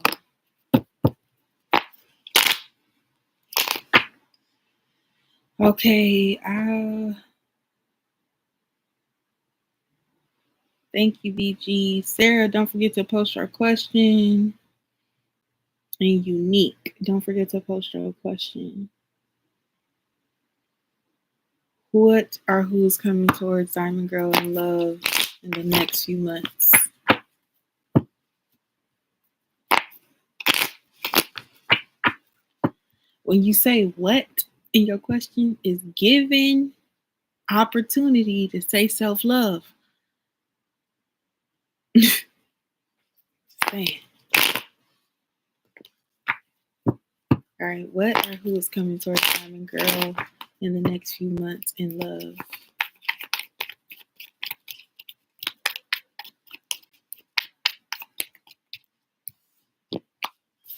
Okay, thank you, BG. Sarah, don't forget to post your question. And Unique, don't forget to post your question. What or who's coming towards Diamond Girl in love in the next few months? When you say what in your question is given opportunity to say self-love. Damn. All right, what or who is coming towards Diamond Girl in the next few months in love?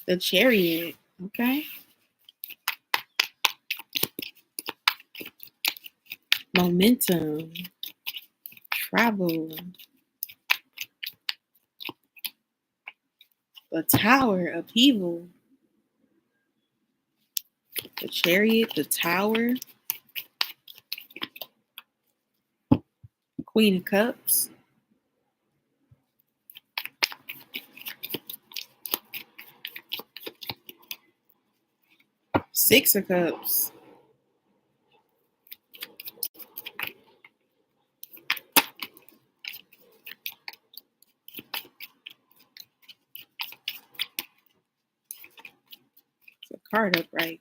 The Chariot, okay. Momentum, travel, the Tower, upheaval, the Chariot, the Tower, Queen of Cups, Six of Cups, the card upright,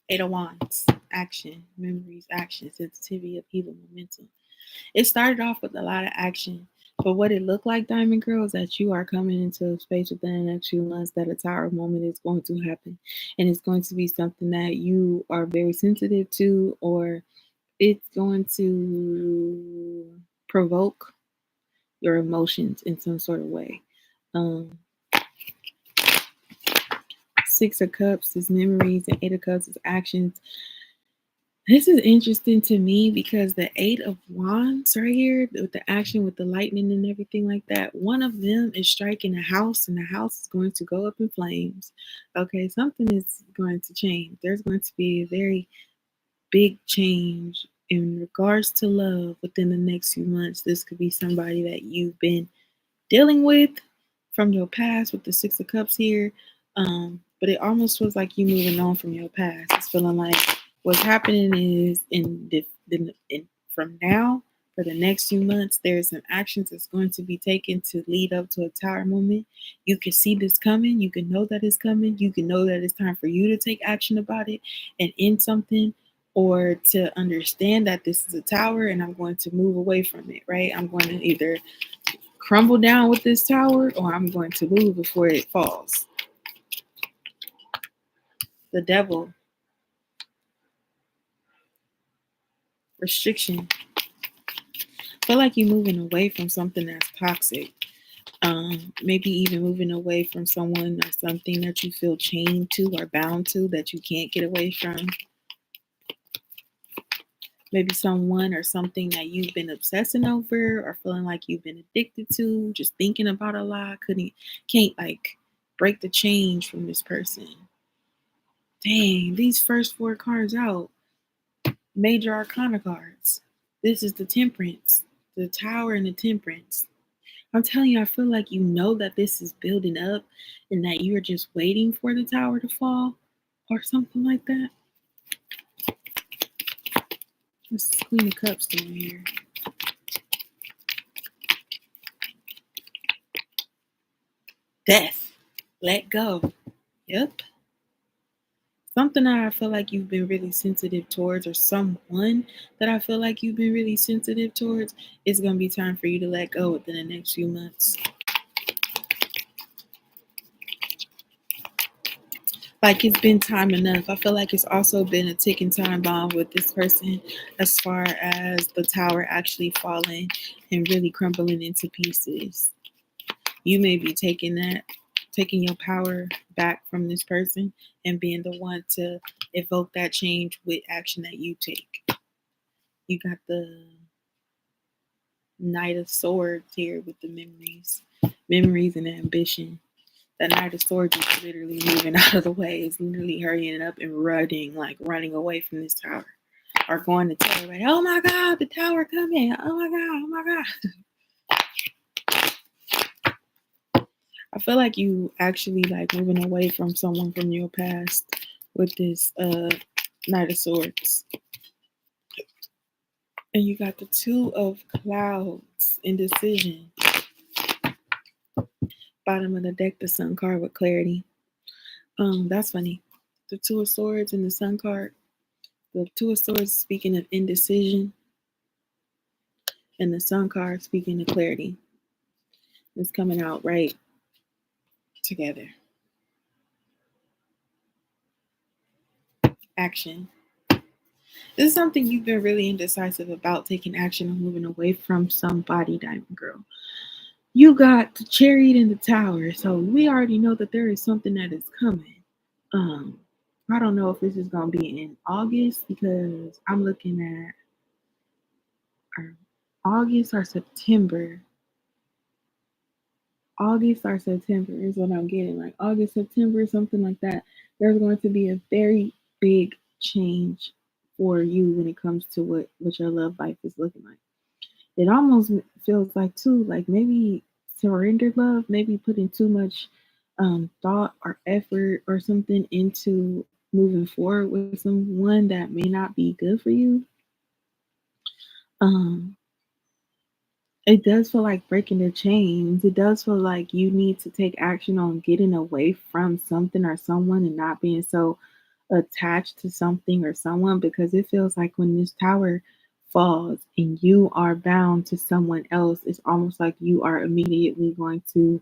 Eight of Wands, action, memories, action, sensitivity, upheaval, momentum. It started off with a lot of action, but what it looked like, Diamond Girl, is that you are coming into a space within the next few months that a tower moment is going to happen, and it's going to be something that you are very sensitive to, or it's going to provoke your emotions in some sort of way. Six of Cups is memories, and Eight of Cups is actions. This is interesting to me because the Eight of Wands right here, with the action, with the lightning and everything like that, one of them is striking a house, and the house is going to go up in flames. Okay, something is going to change. There's going to be a very big change in regards to love within the next few months. This could be somebody that you've been dealing with from your past with the Six of Cups here. But it almost feels like you moving on from your past. It's feeling like what's happening is from now for the next few months, there's some actions that's going to be taken to lead up to a tower moment. You can see this coming. You can know that it's coming. You can know that it's time for you to take action about it and end something, or to understand that this is a tower and I'm going to move away from it, right? I'm going to either crumble down with this tower or I'm going to move before it falls. The Devil, restriction. I feel like you're moving away from something that's toxic. Maybe even moving away from someone or something that you feel chained to or bound to that you can't get away from. Maybe someone or something that you've been obsessing over or feeling like you've been addicted to, just thinking about a lot, can't like break the change from this person. Dang, these first four cards out, major arcana cards. This is the Temperance, the Tower and the Temperance. I'm telling you, I feel like you know that this is building up and that you're just waiting for the tower to fall or something like that. This is Queen of Cups down here. Death. Let go. Yep. Something that I feel like you've been really sensitive towards, or someone that I feel like you've been really sensitive towards, is going to be time for you to let go within the next few months. Like it's been time enough. I feel like it's also been a ticking time bomb with this person as far as the tower actually falling and really crumbling into pieces. You may be taking your power back from this person and being the one to evoke that change with action that you take. You got the Knight of Swords here with the memories and ambition. The Knight of Swords is literally moving out of the way. It's literally hurrying up and running, like running away from this tower. Or going to tell everybody, oh my God, the tower coming. Oh my God, oh my God. I feel like you actually like moving away from someone from your past with this Knight of Swords. And you got the Two of Clouds, indecision. Bottom of the deck, the Sun card with clarity. That's funny. The Two of Swords and the Sun card. The Two of Swords speaking of indecision, and the Sun card speaking of clarity. It's coming out right together. Action. This is something you've been really indecisive about, taking action and moving away from somebody, Diamond Girl. You got the Chariot in the Tower, so we already know that there is something that is coming. I don't know if this is going to be in August, because I'm looking at August or September. August or September is what I'm getting, like August, September, something like that. There's going to be a very big change for you when it comes to what your love life is looking like. It almost feels like too, like maybe surrendered love, maybe putting too much thought or effort or something into moving forward with someone that may not be good for you. Um, it does feel like breaking the chains. It does feel like you need to take action on getting away from something or someone and not being so attached to something or someone, because it feels like when this tower falls and you are bound to someone else, it's almost like you are immediately going to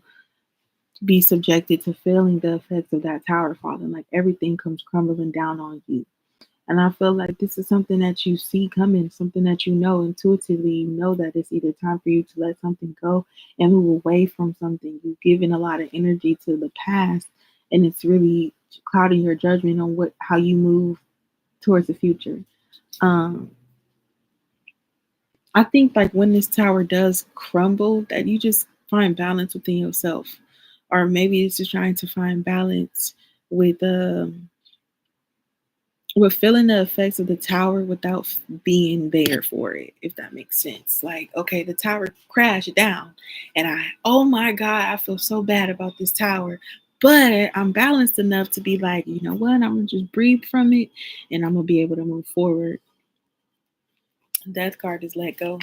be subjected to feeling the effects of that tower falling. Like everything comes crumbling down on you. And I feel like this is something that you see coming, something that you know intuitively. You know that it's either time for you to let something go and move away from something. You've given a lot of energy to the past, and it's really clouding your judgment on how you move towards the future. Um, I think like when this tower does crumble, that you just find balance within yourself, or maybe it's just trying to find balance with we're feeling the effects of the tower without being there for it, if that makes sense. Like, okay, the tower crashed down, and oh my God, I feel so bad about this tower. But I'm balanced enough to be like, you know what? I'm going to just breathe from it, and I'm going to be able to move forward. Death card is let go.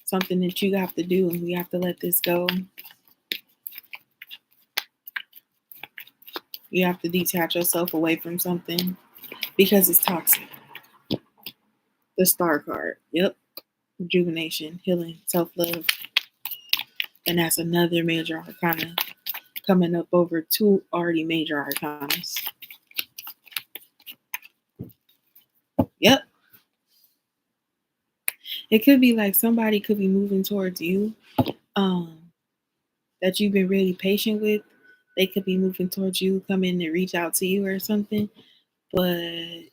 Something that you have to do, and we have to let this go. You have to detach yourself away from something because it's toxic. The Star card. Yep. Rejuvenation, healing, self-love. And that's another major arcana coming up over two already major arcanas. Yep. It could be like somebody could be moving towards you that you've been really patient with. They could be moving towards you, coming to reach out to you or something, but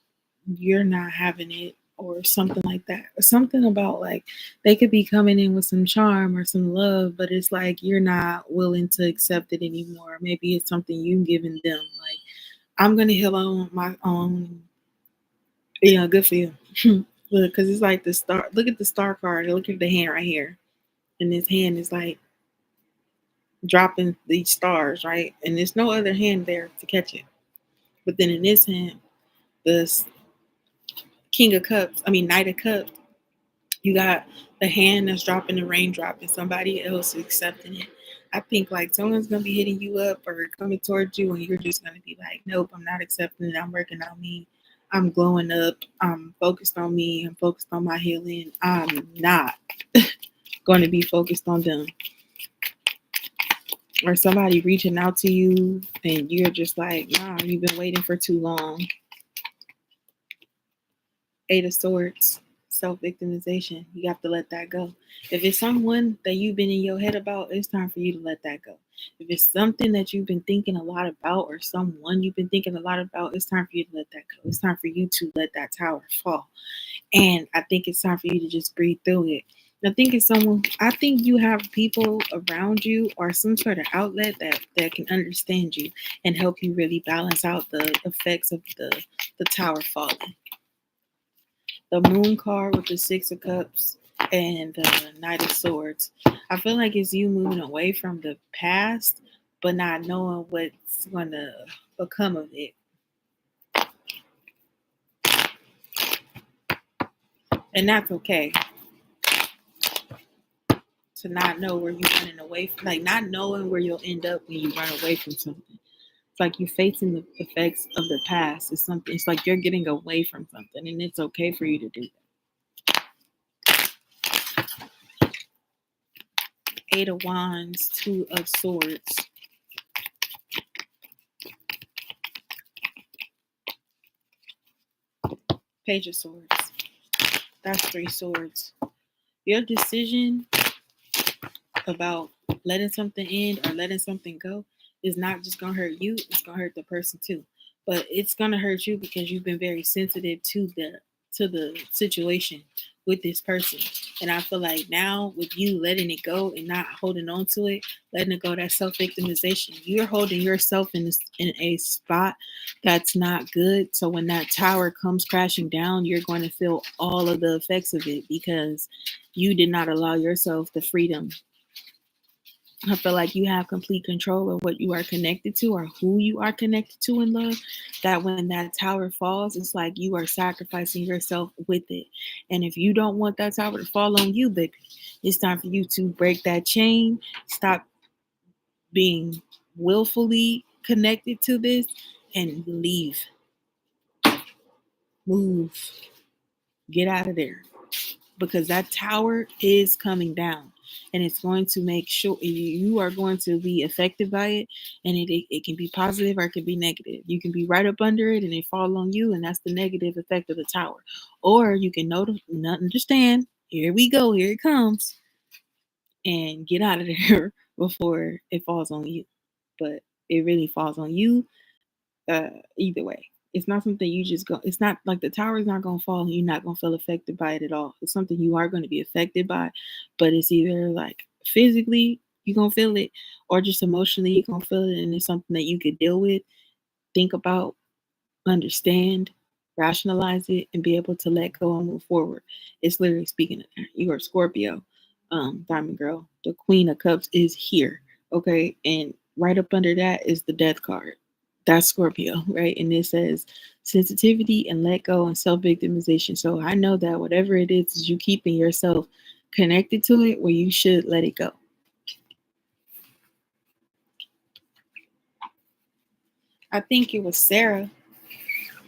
you're not having it, or something like that. Or something about like they could be coming in with some charm or some love, but it's like you're not willing to accept it anymore. Maybe it's something you giving them. Like, I'm gonna heal on my own. Yeah, good for you. Look, because it's like the star. Look at the Star card. Look at the hand right here. And his hand is like dropping these stars, right? And there's no other hand there to catch it. But then in this hand, the King of Cups, Knight of Cups, you got the hand that's dropping the raindrop and somebody else is accepting it. I think like someone's gonna be hitting you up or coming towards you, and you're just gonna be like, nope, I'm not accepting it. I'm working on me. I'm glowing up. I'm focused on me. I'm focused on my healing. I'm not going to be focused on them. Or somebody reaching out to you, and you're just like, nah, you've been waiting for too long. Eight of Swords, self-victimization. You have to let that go. If it's someone that you've been in your head about, it's time for you to let that go. If it's something that you've been thinking a lot about or someone you've been thinking a lot about, it's time for you to let that go. It's time for you to let that tower fall. And I think it's time for you to just breathe through it. I think you have people around you or some sort of outlet that can understand you and help you really balance out the effects of the tower falling. The Moon card with the Six of Cups and the Knight of Swords. I feel like it's you moving away from the past, but not knowing what's going to become of it. And that's okay. To not know where you're running away from, like not knowing where you'll end up when you run away from something. It's like you're facing the effects of the past. It's like you're getting away from something, and it's okay for you to do that. Eight of Wands, Two of Swords. Page of Swords. That's Three Swords. Your decision about letting something end or letting something go is not just going to hurt you, it's going to hurt the person too. But it's going to hurt you because you've been very sensitive to the situation with this person. And I feel like now with you letting it go and not holding on to it, letting it go, that self-victimization, you're holding yourself in a spot that's not good. So when that tower comes crashing down, you're going to feel all of the effects of it because you did not allow yourself the freedom. I feel like you have complete control of what you are connected to or who you are connected to in love. That when that tower falls, it's like you are sacrificing yourself with it. And if you don't want that tower to fall on you, baby, it's time for you to break that chain, stop being willfully connected to this, and leave. Move. Get out of there. Because that tower is coming down. And it's going to make sure you are going to be affected by it. And it can be positive or it can be negative. You can be right up under it and it fall on you. And that's the negative effect of the tower. Or you can understand, here we go, here it comes. And get out of there before it falls on you. But it really falls on you either way. It's not something you just go. It's not like the tower is not going to fall and you're not going to feel affected by it at all. It's something you are going to be affected by, but it's either like physically you're going to feel it or just emotionally you're going to feel it. And it's something that you could deal with, think about, understand, rationalize it, and be able to let go and move forward. It's literally speaking of that. You are Scorpio, Diamond Girl. The Queen of Cups is here. Okay. And right up under that is the Death card. That's Scorpio, right? And it says sensitivity and let go and self-victimization. So I know that whatever it is you keeping yourself connected to it, where you should let it go. I think it was Sarah.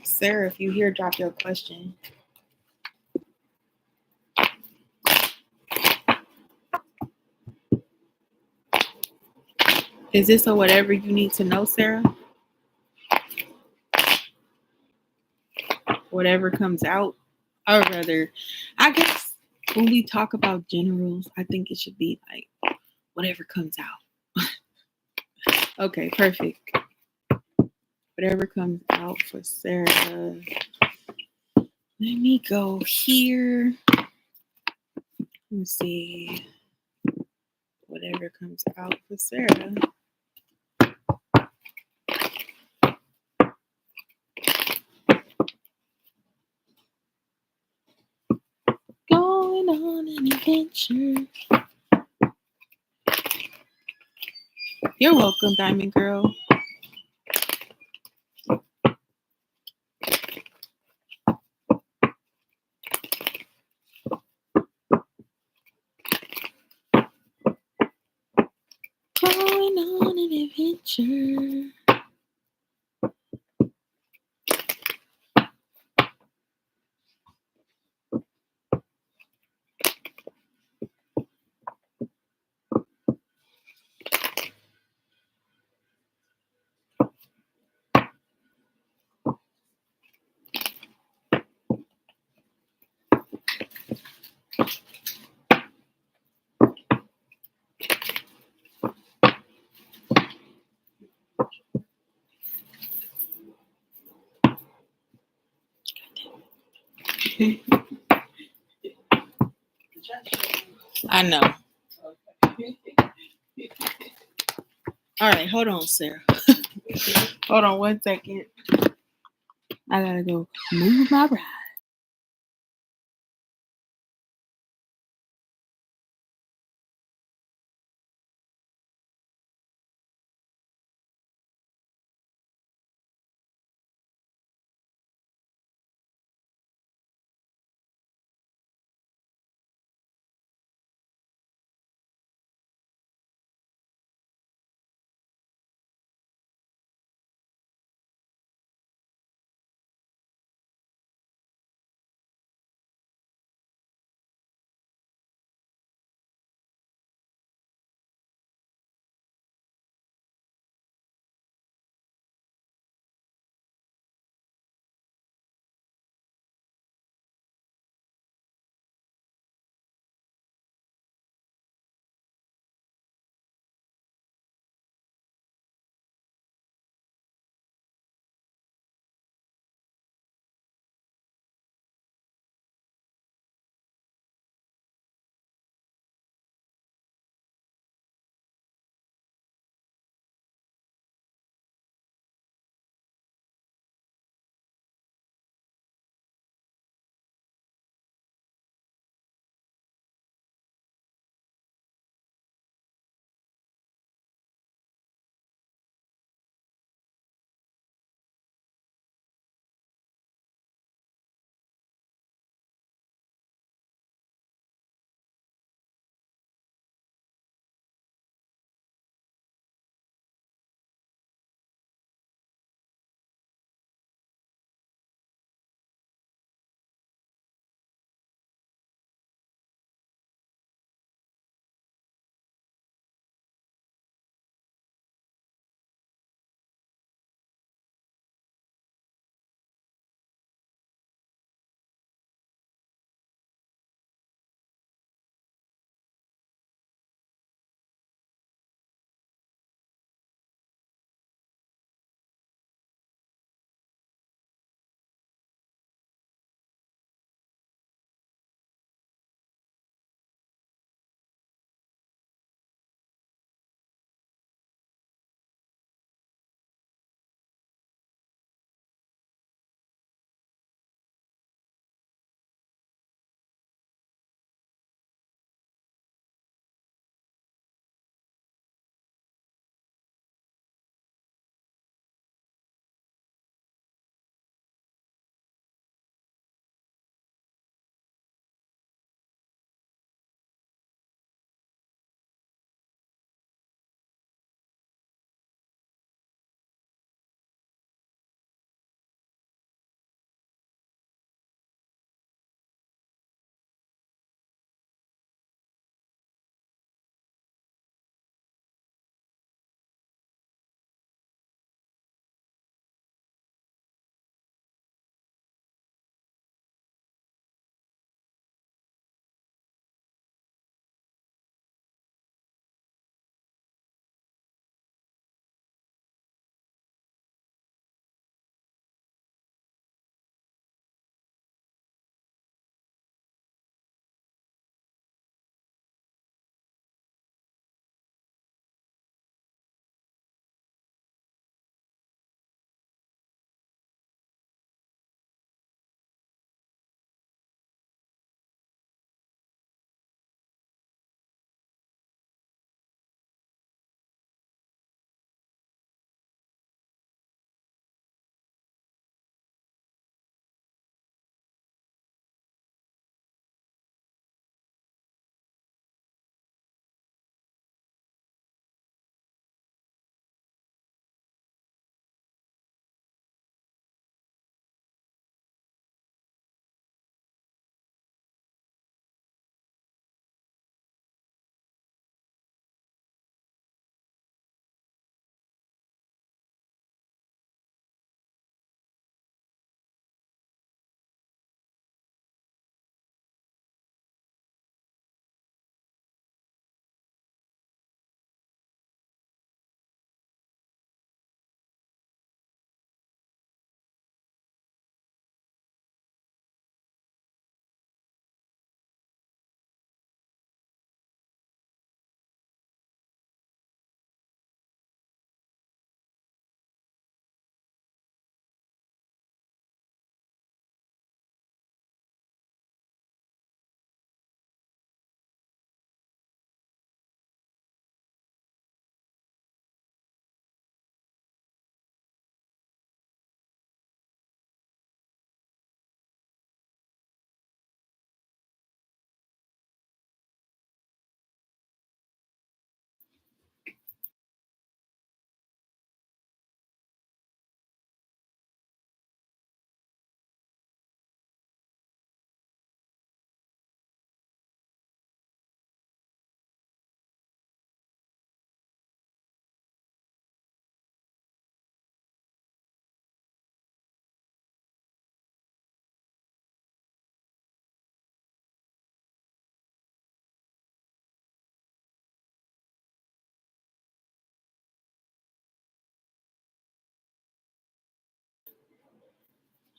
Sarah, if you hear, drop your question. Is this a whatever you need to know, Sarah? Whatever comes out, or rather, I guess when we talk about generals, I think it should be like whatever comes out. Okay, perfect. Whatever comes out for Sarah. Let me go here. Let's see. Whatever comes out for Sarah. Going on an adventure. You're welcome, Diamond Girl. Going on an adventure. I know. All right, hold on, Sarah. Hold on 1 second. I gotta go move my ride.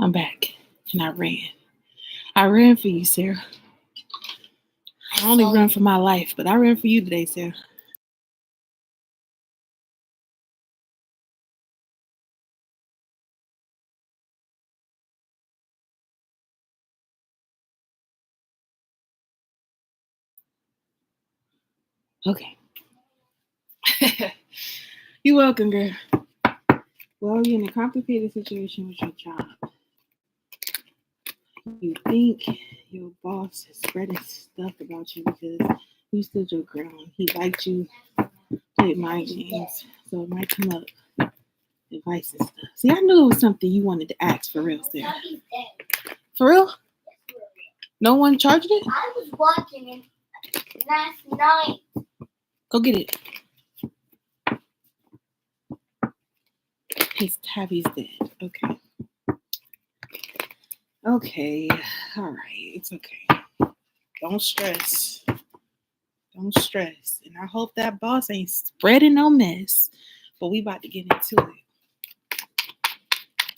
I'm back. And I ran. I ran for you, Sarah. I only run for my life, but I ran for you today, Sarah. Okay. You're welcome, girl. Well, you're in a complicated situation with your job. You think your boss is spreading stuff about you because you stood your ground. He liked you, played mind games, so it might come up advice and stuff. See, I knew it was something you wanted to ask for real, Sarah. For real? No one charged it? I was watching it last night. Go get it. His tabby's dead. Okay. Okay. All right. It's okay. Don't stress. Don't stress. And I hope that boss ain't spreading no mess. But we about to get into it.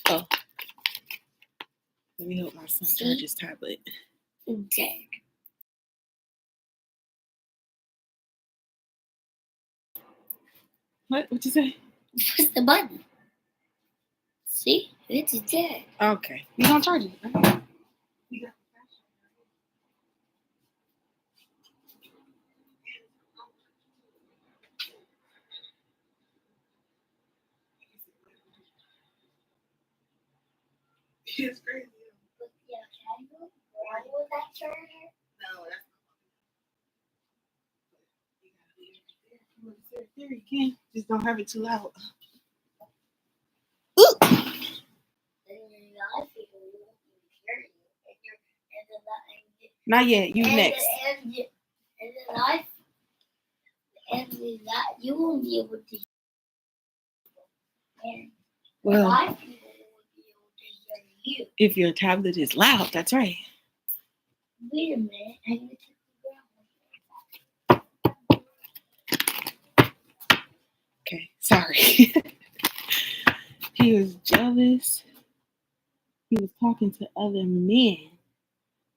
Oh. Let me help my son charge his tablet. Okay. What you say? Push the button. See? It's dead. Okay. We gonna charge it. Right? It's crazy. Why was that charger? No, that's there you can. Just don't have it too loud. Ooh. Not yet. You next. And that you won't be able to hear. Well, Live people will be able to hear you. If your tablet is loud, that's right. Wait a minute. I'm going to Okay, sorry. He was jealous. He was talking to other men.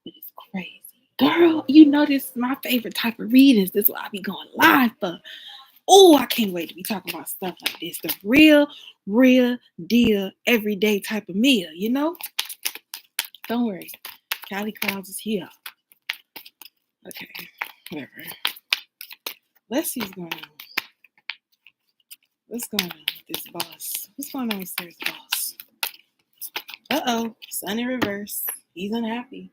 But it's crazy. Girl, you know this is my favorite type of readings. This is what I be going live for. Oh, I can't wait to be talking about stuff like this. The real deal, everyday type of meal, you know? Don't worry. Klouds is here. Okay, whatever. Let's see what's going on. What's going on with this boss? What's going on with Sarah's boss? Uh-oh, sun in reverse. He's unhappy.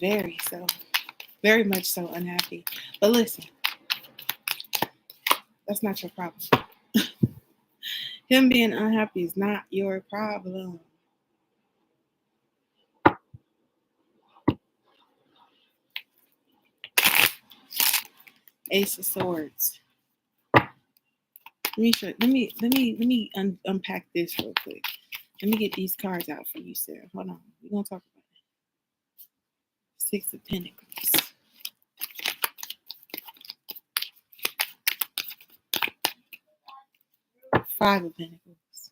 Very much so unhappy. But listen, that's not your problem. Him being unhappy is not your problem. Ace of Swords. Let me unpack this real quick. Let me get these cards out for you, Sarah. Hold on. We're gonna talk about it. Six of Pentacles. Five of Pentacles.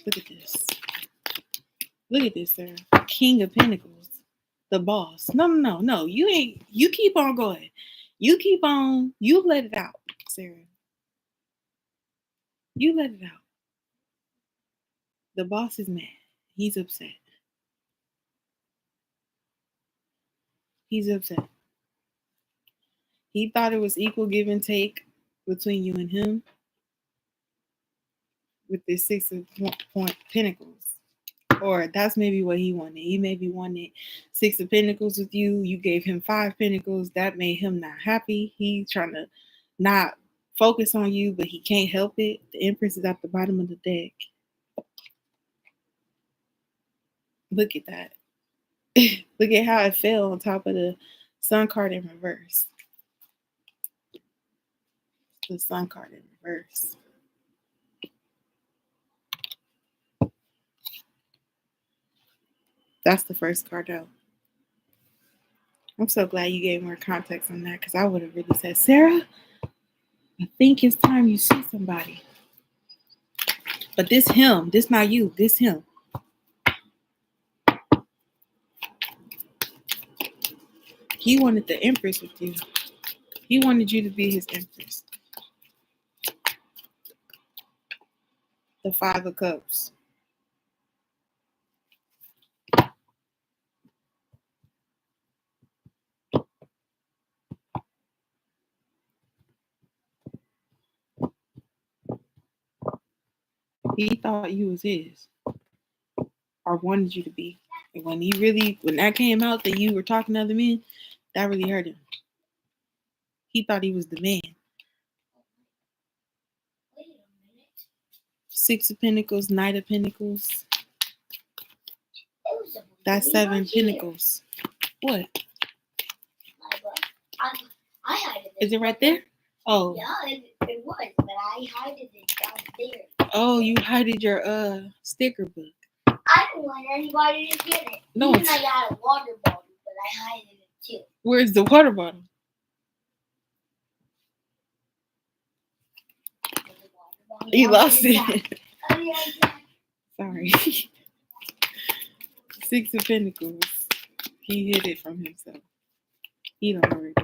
Look at this. Look at this, Sarah. King of Pentacles. The boss. No. You ain't. You keep on going. You keep on. You let it out, Sarah. You let it out. The boss is mad. He's upset. He's upset. He thought it was equal give and take between you and him with this Six of Pentacles. Or that's maybe what he wanted. He maybe wanted Six of Pentacles with you. You gave him Five Pentacles. That made him not happy. He's trying to not focus on you, but he can't help it. The Empress is at the bottom of the deck. Look at that. Look at how it fell on top of the Sun card in reverse. The Sun card in reverse. That's the first card out. I'm so glad you gave more context on that because I would have really said, Sarah, I think it's time you see somebody. But this him. This not you. This him. He wanted the Empress with you. He wanted you to be his Empress. The Five of Cups. He thought you was his, or wanted you to be. And when that came out that you were talking to other men, that really hurt him. He thought he was the man. Wait a minute. Six of Pentacles, Knight of Pentacles. That's Seven of Pentacles. What? I hid it. Is it right there? Oh. Yeah, it was, but I hid it down there. Oh, you hided your sticker book. I don't want anybody to get it. No, Even I got a water bottle, but I hid it too. Where's the water bottle? You lost it. Oh, yeah. Sorry. Six of Pentacles. He hid it from himself. He don't know it.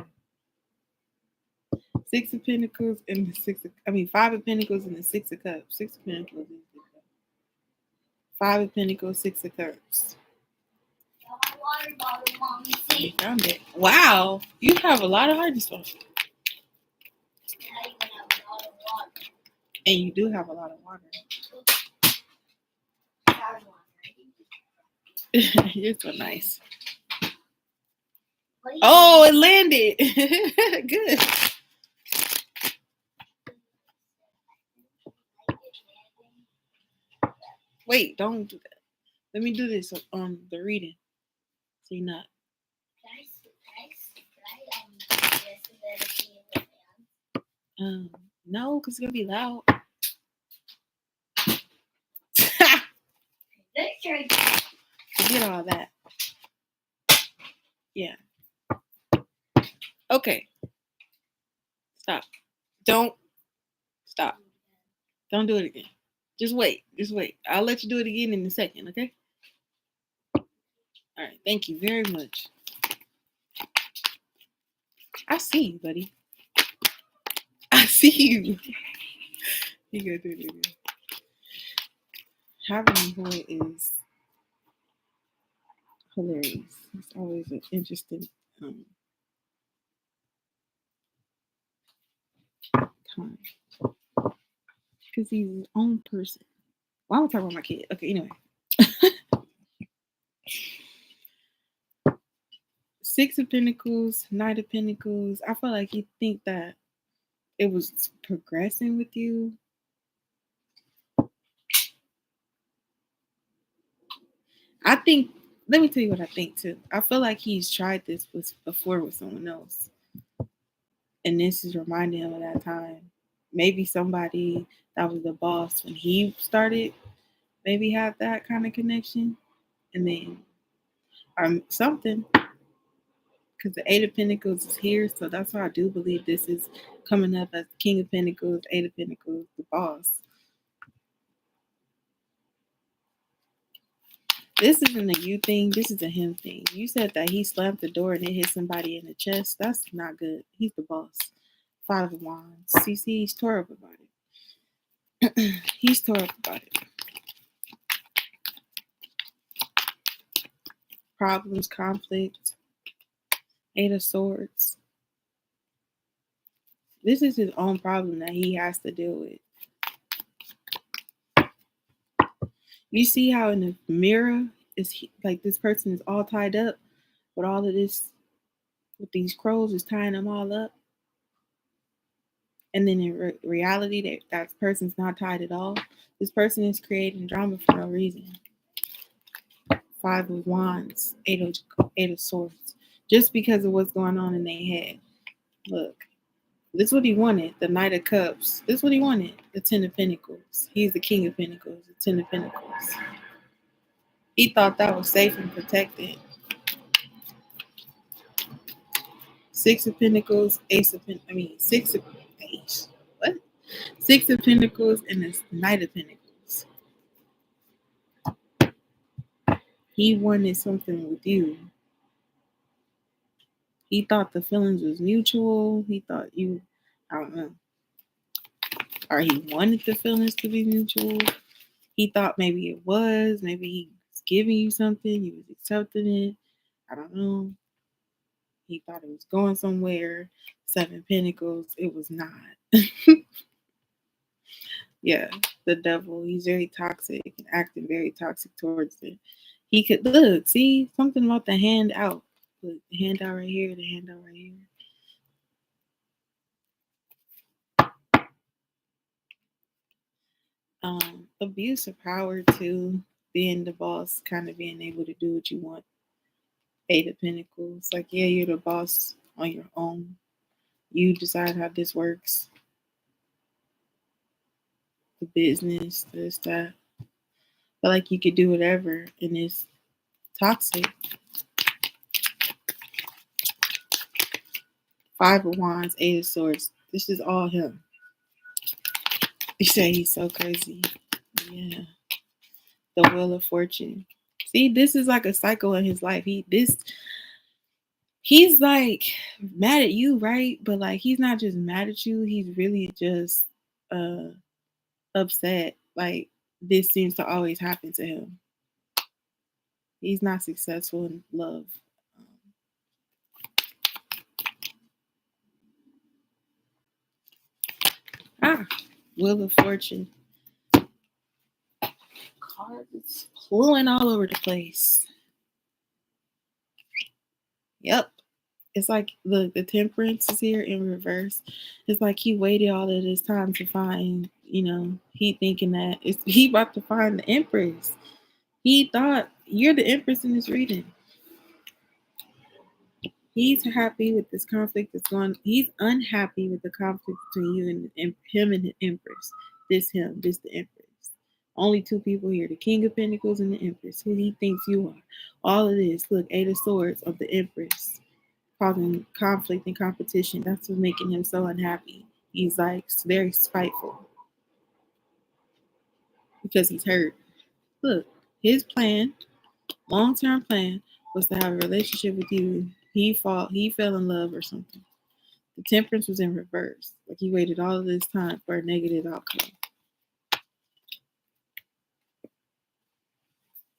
Six of Pentacles and the Five of Pentacles and the Six of Cups. Six of Pentacles and Six of Cups. Five of Pentacles, Six of Cups. Water bottle, Mommy. See? You found it. Wow, you have a lot of hiding stuff. I even have a lot of water. And you do have a lot of water. You're so nice. Oh, it landed. Good. Wait, don't do that. Let me do this on the reading. So you're not. No, because it's going to be loud. Forget all that. Yeah. Okay. Stop. Don't. Stop. Don't do it again. Just wait. Just wait. I'll let you do it again in a second, okay? All right. Thank you very much. I see you, buddy. I see you. You gotta do it again. Having a boy is hilarious. It's always an interesting time. Because he's his own person. Well, I'm talking about my kid. Okay, anyway. Six of Pentacles, Knight of Pentacles. I feel like you think that it was progressing with you. I think, let me tell you what I think too. I feel like he's tried this before with someone else. And this is reminding him of that time. Maybe somebody that was the boss when he started, maybe had that kind of connection. And then, or something. Because the Eight of Pentacles is here. So that's why I do believe this is coming up as King of Pentacles, Eight of Pentacles, the boss. This isn't a you thing. This is a him thing. You said that he slammed the door and it hit somebody in the chest. That's not good. He's the boss. Five of Wands. CC, he's tore up about it. He's tore up about it. Problems, conflict. Eight of Swords. This is his own problem that he has to deal with. You see how in the mirror is like this person is all tied up with all of this, with these crows is tying them all up. And then in reality, that person's not tied at all. This person is creating drama for no reason. Five of Wands, Eight of Swords. Just because of what's going on in their head. Look, this is what he wanted. The Knight of Cups. This is what he wanted. The Ten of Pentacles. He's the King of Pentacles. The Ten of Pentacles. He thought that was safe and protected. Six of Pentacles, Six of Pentacles, and the Knight of Pentacles. He wanted something with you. He thought the feelings was mutual. He thought you, I don't know, or he wanted the feelings to be mutual. He thought maybe it was. Maybe he was giving you something. You was accepting it. I don't know. He thought it was going somewhere. 7 Pentacles. It was not. Yeah, the devil. He's very toxic and acting very toxic towards it. He could look, see something about the hand out. Look, the hand out right here, the hand out right here. Abuse of power too, being the boss, kind of being able to do what you want. 8 of Pentacles, like yeah, you're the boss on your own. You decide how this works. The business, this, that. But like you could do whatever, and it's toxic. 5 of Wands, 8 of Swords. This is all him. You say he's so crazy. Yeah. The Wheel of Fortune. See, this is like a cycle in his life. He's like mad at you, right? But like he's not just mad at you, he's really just upset. Like this seems to always happen to him. He's not successful in love. Wheel of Fortune. Cards flowing all over the place. Yep. It's like the Temperance is here in reverse. It's like he waited all of this time to find, he thinking that he about to find the Empress. He thought you're the Empress in this reading. He's happy with this conflict that's going. He's unhappy with the conflict between you and him and the Empress. This the Empress. Only 2 people here, the King of Pentacles and the Empress, who he thinks you are. All of this, look, 8 of Swords of the Empress, causing conflict and competition. That's what's making him so unhappy. He's like very spiteful because he's hurt. Look, his plan, long-term plan, was to have a relationship with you. He fell in love or something. The Temperance was in reverse. Like he waited all of this time for a negative outcome.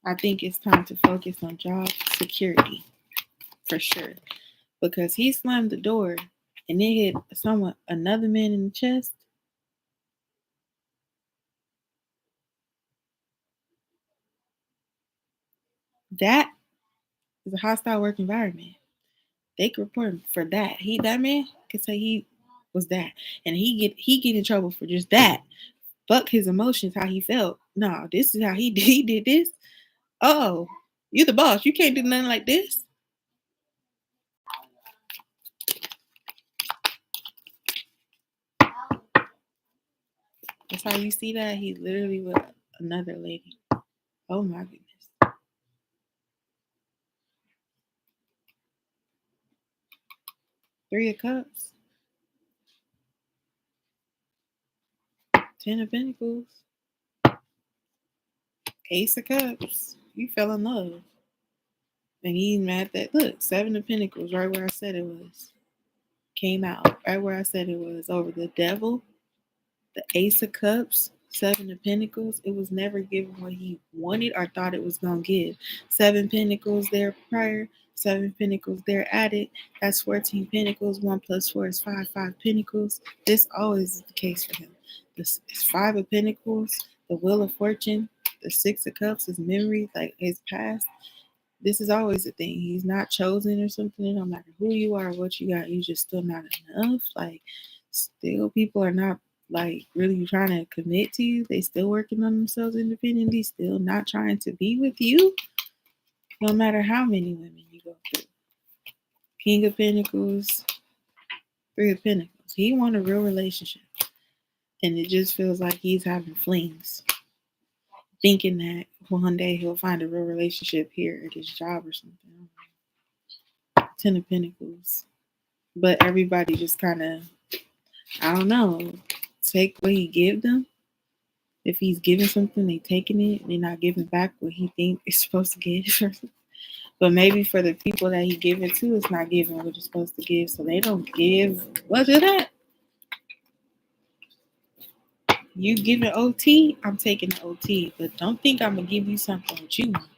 I think it's time to focus on job security for sure. Because he slammed the door and it hit another man in the chest. That is a hostile work environment. They could report him for that. That man could say he was that. And he get in trouble for just that. Fuck his emotions, how he felt. No, this is how he did this. Oh, you're the boss. You can't do nothing like this. That's how you see that. He's literally with another lady. Oh my goodness. 3 of Cups. 10 of Pentacles. Ace of Cups. You fell in love. And he's mad that, look, 7 of Pentacles, right where I said it was. Came out right where I said it was. Over the Devil, the Ace of Cups, 7 of Pentacles. It was never given what he wanted or thought it was going to give. 7 Pentacles there prior, 7 Pentacles there added. That's 14 Pentacles. 1 plus 4 is 5. 5 Pentacles. This always is the case for him. This is 5 of Pentacles, the Wheel of Fortune, the 6 of Cups, his memory, like his past. This is always a thing. He's not chosen or something. It don't matter who you are, what you got. You just still not enough. Like, still people are not like really trying to commit to you. They still working on themselves independently. Still not trying to be with you. No matter how many women you go through. King of Pentacles, 3 of Pentacles. He want a real relationship. And it just feels like he's having flings. Thinking that one day he'll find a real relationship here at his job or something. 10 of Pentacles. But everybody just kind of, I don't know, take what he give them. If he's giving something, they taking it. They're not giving back what he think is supposed to give. But maybe for the people that he giving to, it's not giving what it's supposed to give. So they don't give. What is that? You giving OT, I'm taking the OT. But don't think I'm gonna give you something that you want.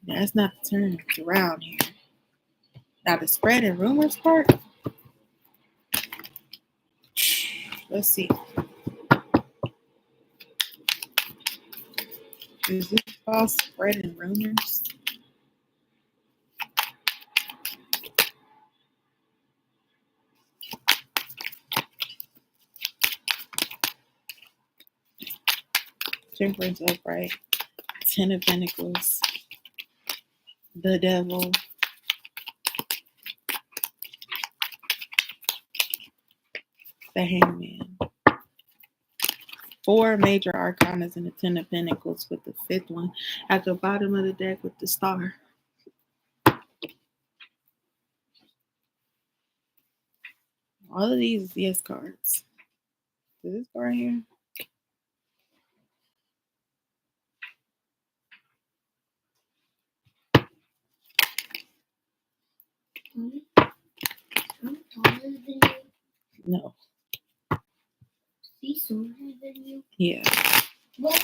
That's not the terms around here. Now the spread and rumors part. Let's see. Is this false spreading rumors? Temperance upright. Ten of Pentacles. The Devil. The Hangman. 4 major arcanas in the Ten of Pentacles with the 5th one at the bottom of the deck with the star. All of these is yes cards. Is this card here? I'm taller than you. No. He's taller than you. Yeah. What?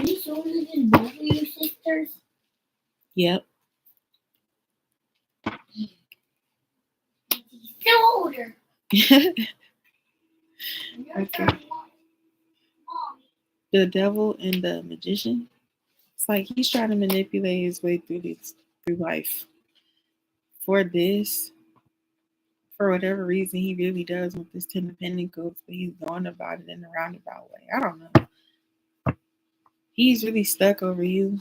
He's taller than both of your sisters? Yep. He's still older. Okay. The Devil and the Magician. It's like he's trying to manipulate his way through life. For this, for whatever reason, he really does want this Ten of Pentacles, but he's going about it in a roundabout way. I don't know. He's really stuck over you.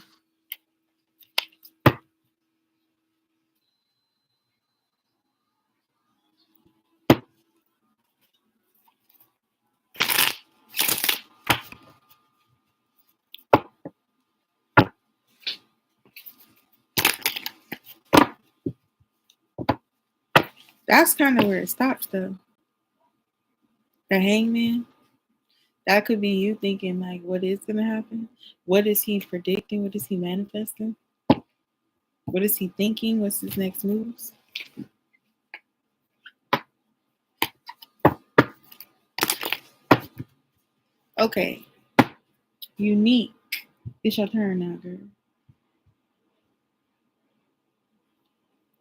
That's kind of where it stops, though. The Hangman. That could be you thinking, like, what is going to happen? What is he predicting? What is he manifesting? What is he thinking? What's his next moves? Okay. Unique. It's your turn now, girl.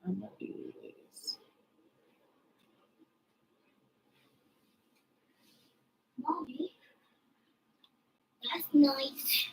I'm going to do this. Mommy, that's nice.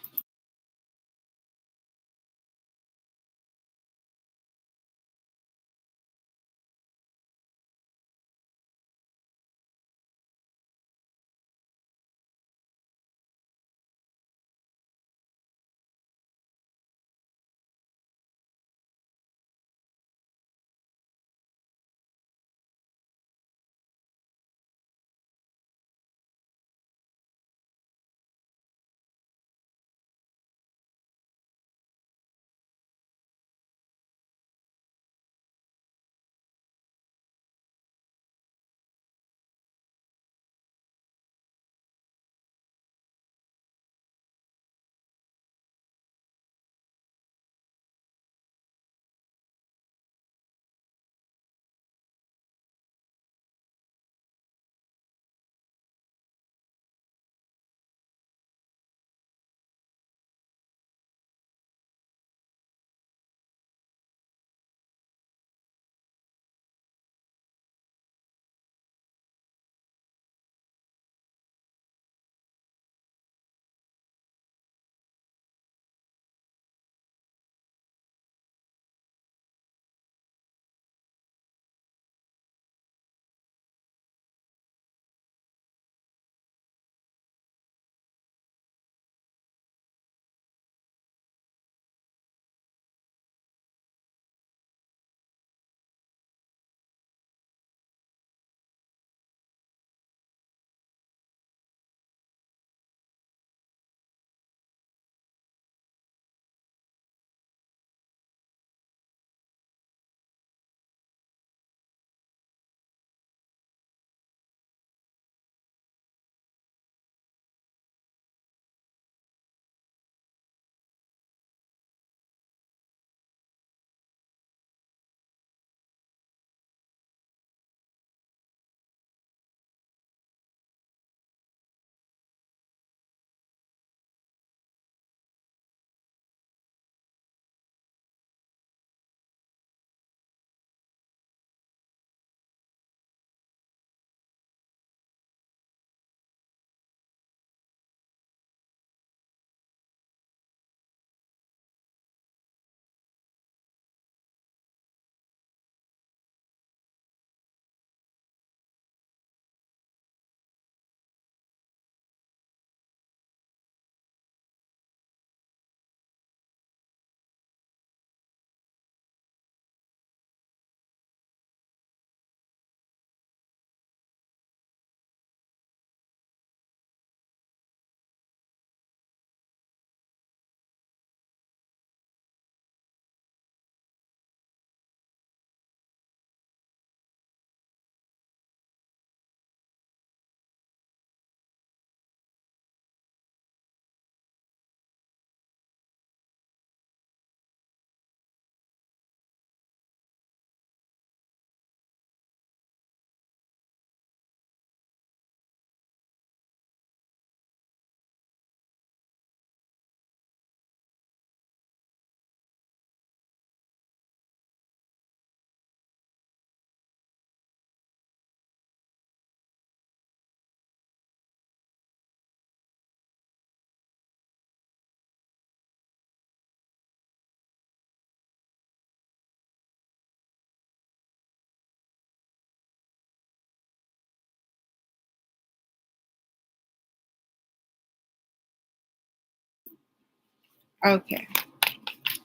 Okay.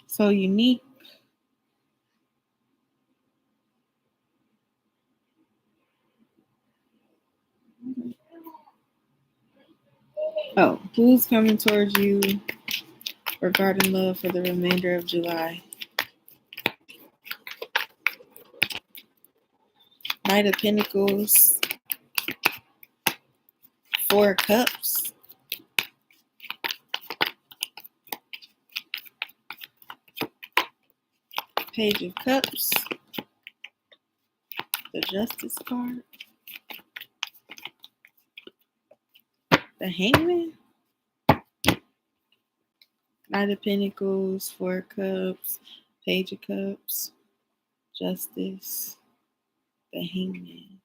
So unique. Oh, who's coming towards you regarding love for the remainder of July? Knight of Pentacles, Four of Cups, Page of Cups, the Justice card, the Hangman, Knight of Pentacles, Four of Cups, Page of Cups, Justice, the Hangman.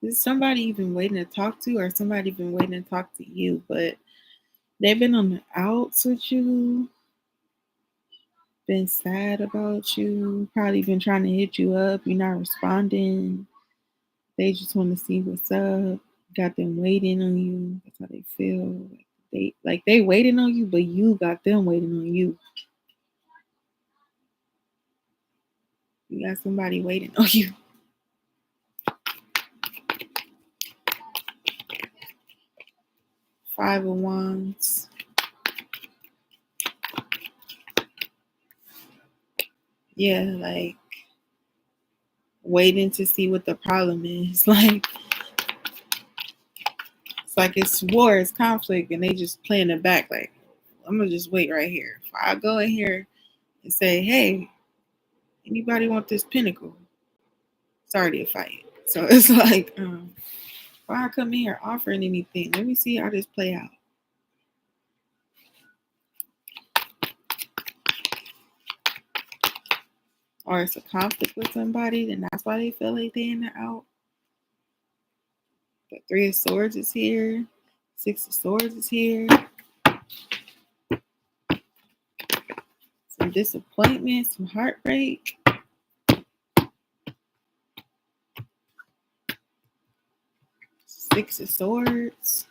Is somebody you've been waiting to talk to, or somebody been waiting to talk to you, but they've been on the outs with you, been sad about you, probably been trying to hit you up, you're not responding. They just want to see what's up. Got them waiting on you. That's how they feel. They waiting on you, but you got them waiting on you. You got somebody waiting on you. Five of Wands. Yeah, like waiting to see what the problem is. Like it's like it's war, it's conflict, and they just playing it back. Like I'm gonna just wait right here. If I go in here and say, "Hey, anybody want this pentacle?" It's already a fight. So it's like, why I come in here offering anything? Let me see how this play out. Or it's a conflict with somebody, then that's why they feel like they in the out. The Three of Swords is here. Six of Swords is here. Some disappointment, some heartbreak. Six of Swords.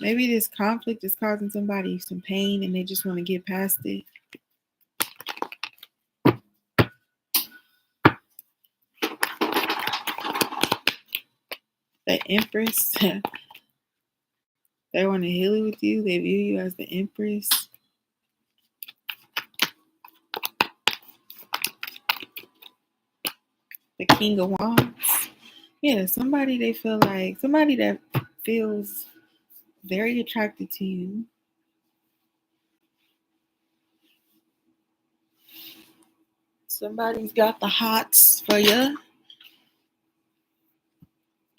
Maybe this conflict is causing somebody some pain and they just want to get past it. The Empress. They want to heal it with you. They view you as the Empress. The King of Wands. Yeah, somebody they feel like, somebody that feels very attracted to you. Somebody's got the hots for you.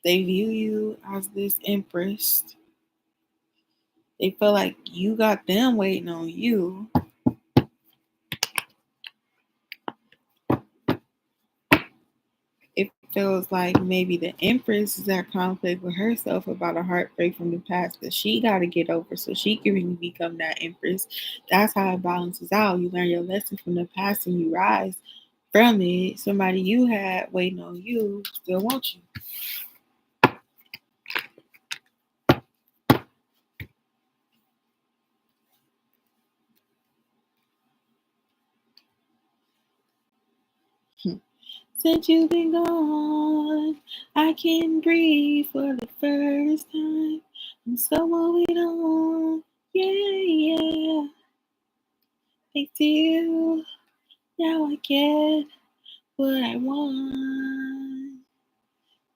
They view you as this Empress. They feel like you got them waiting on you. It feels like maybe the Empress is at conflict with herself about a heartbreak from the past that she got to get over so she can really become that Empress. That's how it balances out. You learn your lesson from the past and you rise from it. Somebody you had waiting on you still wants you. Since you've been gone, I can breathe for the first time. I'm so moving on, yeah. Thanks to you, now I get what I want.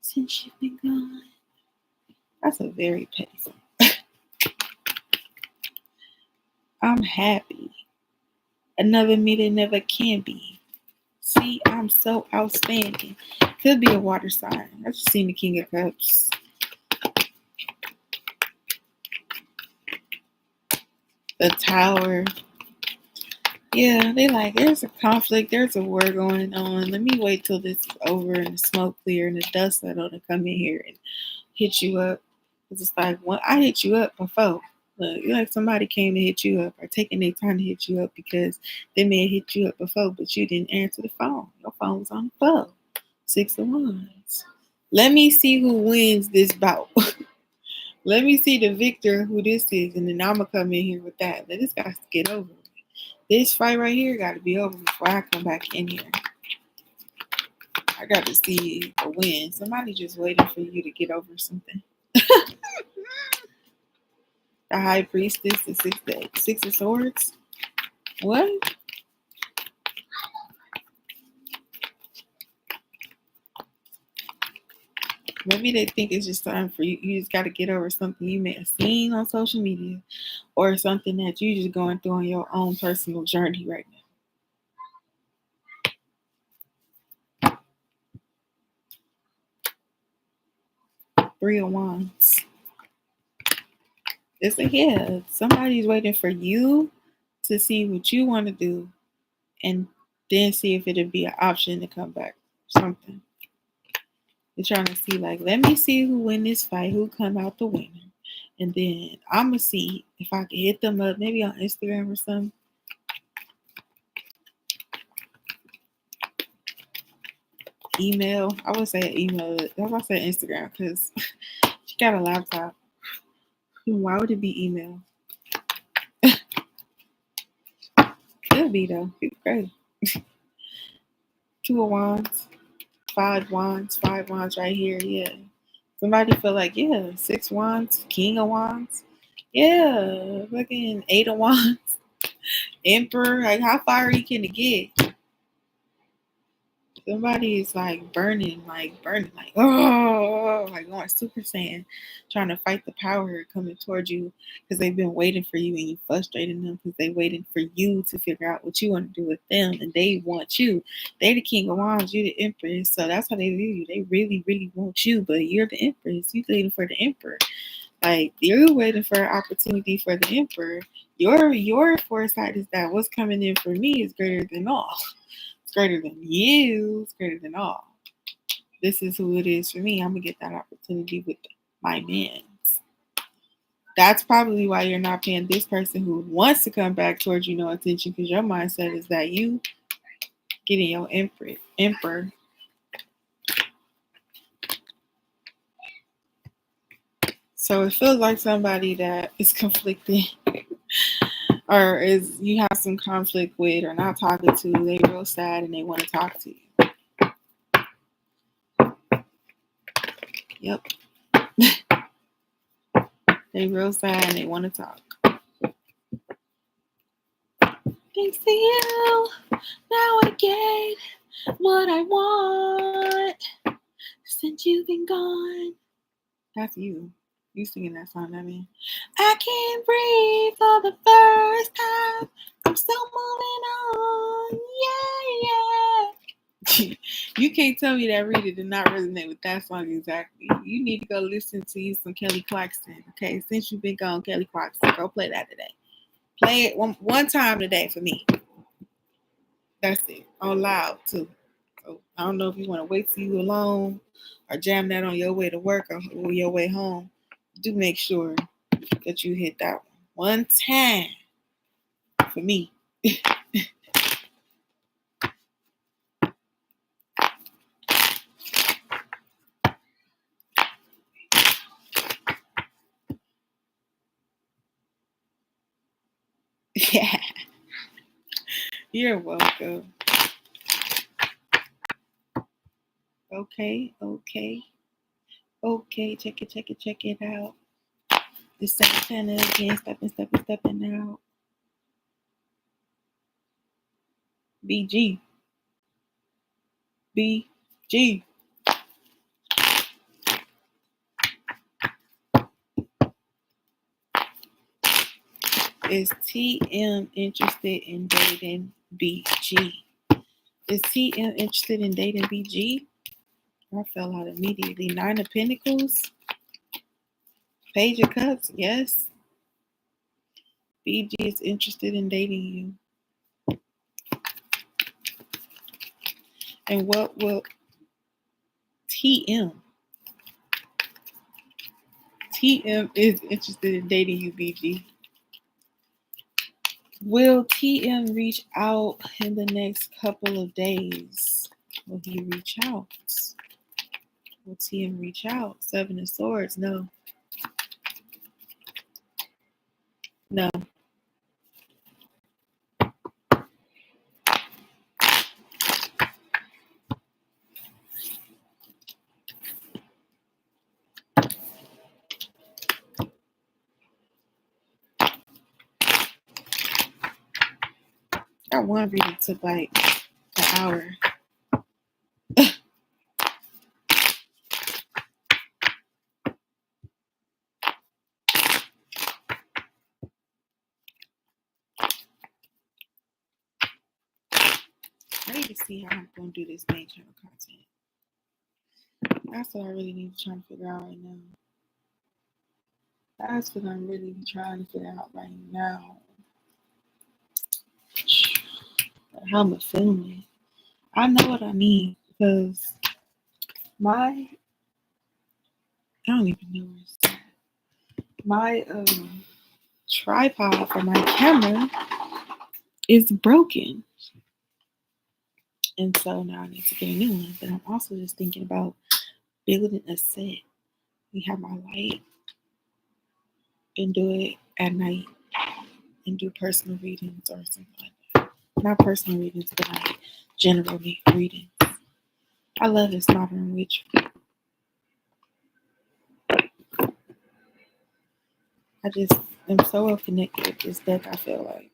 Since you've been gone. That's a very petty song. I'm happy. Another me that never can be. See, I'm so outstanding. Could be a water sign. I've just seen the King of Cups. The Tower. Yeah, they like, there's a conflict. There's a war going on. Let me wait till this is over and the smoke clear and the dust settle to come in here and hit you up. It's just like, well, I hit you up before. Look, like somebody came to hit you up or taking their time to hit you up because they may have hit you up before, but you didn't answer the phone. Your phone was on the phone. 6 of Wands. Let me see who wins this bout. Let me see the victor who this is, and then I'm gonna come in here with that. Let this guy get over it. This fight right here got to be over before I come back in here. I got to see a win. Somebody just waiting for you to get over something. The High Priestess, the six of Swords. What? Maybe they think it's just time for you. You just got to get over something you may have seen on social media or something that you just going through on your own personal journey right now. 3 of Wands. It's like, yeah, somebody's waiting for you to see what you want to do and then see if it'll be an option to come back. Something. You're trying to see, like, let me see who win this fight, who come out the winner. And then I'm going to see if I can hit them up, maybe on Instagram or something. Email. I would say email. That's why I say Instagram, because she got a laptop. Why would it be email? Could be, though. It's crazy. 2 of Wands. 5 Wands. 5 Wands right here. Yeah. Somebody feel like, yeah, 6 Wands. King of Wands. Yeah. Fucking 8 of Wands. Emperor. Like, how fiery can it get? Somebody is like burning, like, oh, like going Super Saiyan, trying to fight the power coming towards you because they've been waiting for you and you frustrating them because they waiting for you to figure out what you want to do with them and they want you. They the King of Wands, you the Empress, so that's how they view you. They really, really want you, but you're the Empress. You waiting for the Emperor. Like, you're waiting for an opportunity for the Emperor. Your foresight is that what's coming in for me is greater than all. It's greater than you. It's greater than all. This is who it is for me. I'm going to get that opportunity with my mans. That's probably why you're not paying this person who wants to come back towards you no attention, because your mindset is that you getting your emperor. So it feels like somebody that is conflicted or is you have some conflict with or not talking to. They real sad and they want to talk to you. Yep. They real sad and they want to talk. Thanks to you, now I get what I want since you've been gone. That's you. You singing that song, I mean. I can't breathe for the first time. I'm still moving on. Yeah. You can't tell me that Rita did not resonate with that song exactly. You need to go listen to you some Kelly Clarkson. Okay, since you've been gone, Kelly Clarkson, go play that today. Play it one time today for me. That's it. On loud too. So I don't know if you want to wait till you alone or jam that on your way to work or your way home. Do make sure that you hit that one time for me. Yeah. You're welcome. Okay. Check it out. The Santana again, stepping out. BG. Is TM interested in dating BG? Is TM interested in dating BG? I fell out immediately. 9 of Pentacles. Page of Cups. Yes. BG is interested in dating you. And what will TM TM is interested in dating you, BG. Will TM reach out in the next couple of days? Will he reach out? Will TM reach out? 7 of Swords. No. No. That one reading took like an hour. I need to see how I'm going to do this main channel content. That's what I really need to try to figure out right now. That's what I'm really trying to figure out right now. How I'm filming. I know what I mean because I don't even know where it's at. My tripod for my camera is broken. And so now I need to get a new one. But I'm also just thinking about building a set. We have my light and do it at night and do personal readings or something like that. Not personal readings, but like general readings. I love this modern witch. I just am so well connected with this deck, I feel like.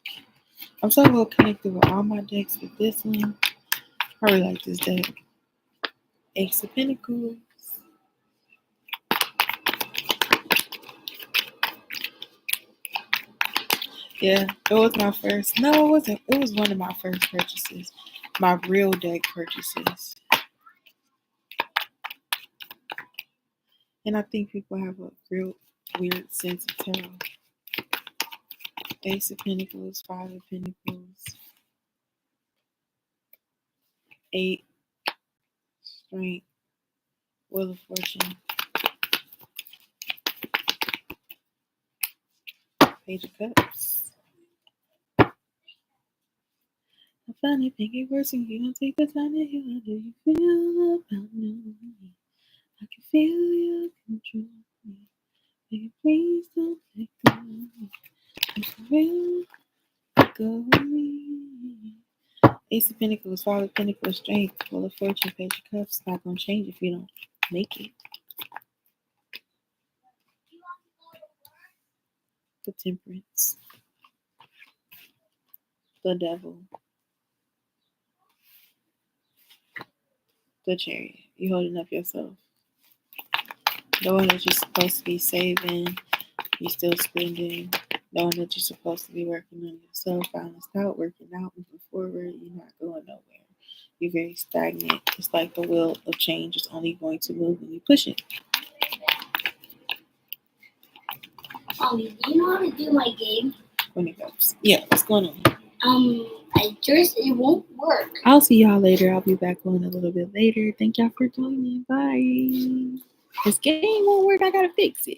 I'm so well connected with all my decks, but this one, I really like this deck. Ace of Pentacles. Yeah, it was my first. No, it wasn't. It was one of my first purchases. My real deck purchases. And I think people have a real weird sense of tarot. Ace of Pentacles, 5 of Pentacles, 8, Strength, Wheel of Fortune, Page of Cups. A funny thing it works when you don't take the time to hear. How do you feel about me? I can feel you control me. Baby, please don't let go of me. If you will, let go of me. Ace of Pentacles, 5 of Pentacles, Strength, Wheel of Fortune, Page of Cups. It's not going to change if you don't make it. The Temperance. The Devil. The Chariot. You holding up yourself. Knowing that you're supposed to be saving, you're still spending. Knowing that you're supposed to be working on yourself, balanced out, working out, moving forward, you're not going nowhere. You're very stagnant. It's like the wheel of change is only going to move when you push it. Do you know how to do my game? When it goes. Yeah, what's going on? It won't work. I'll see y'all later. I'll be back on a little bit later. Thank y'all for joining. Bye. This game won't work. I gotta fix it.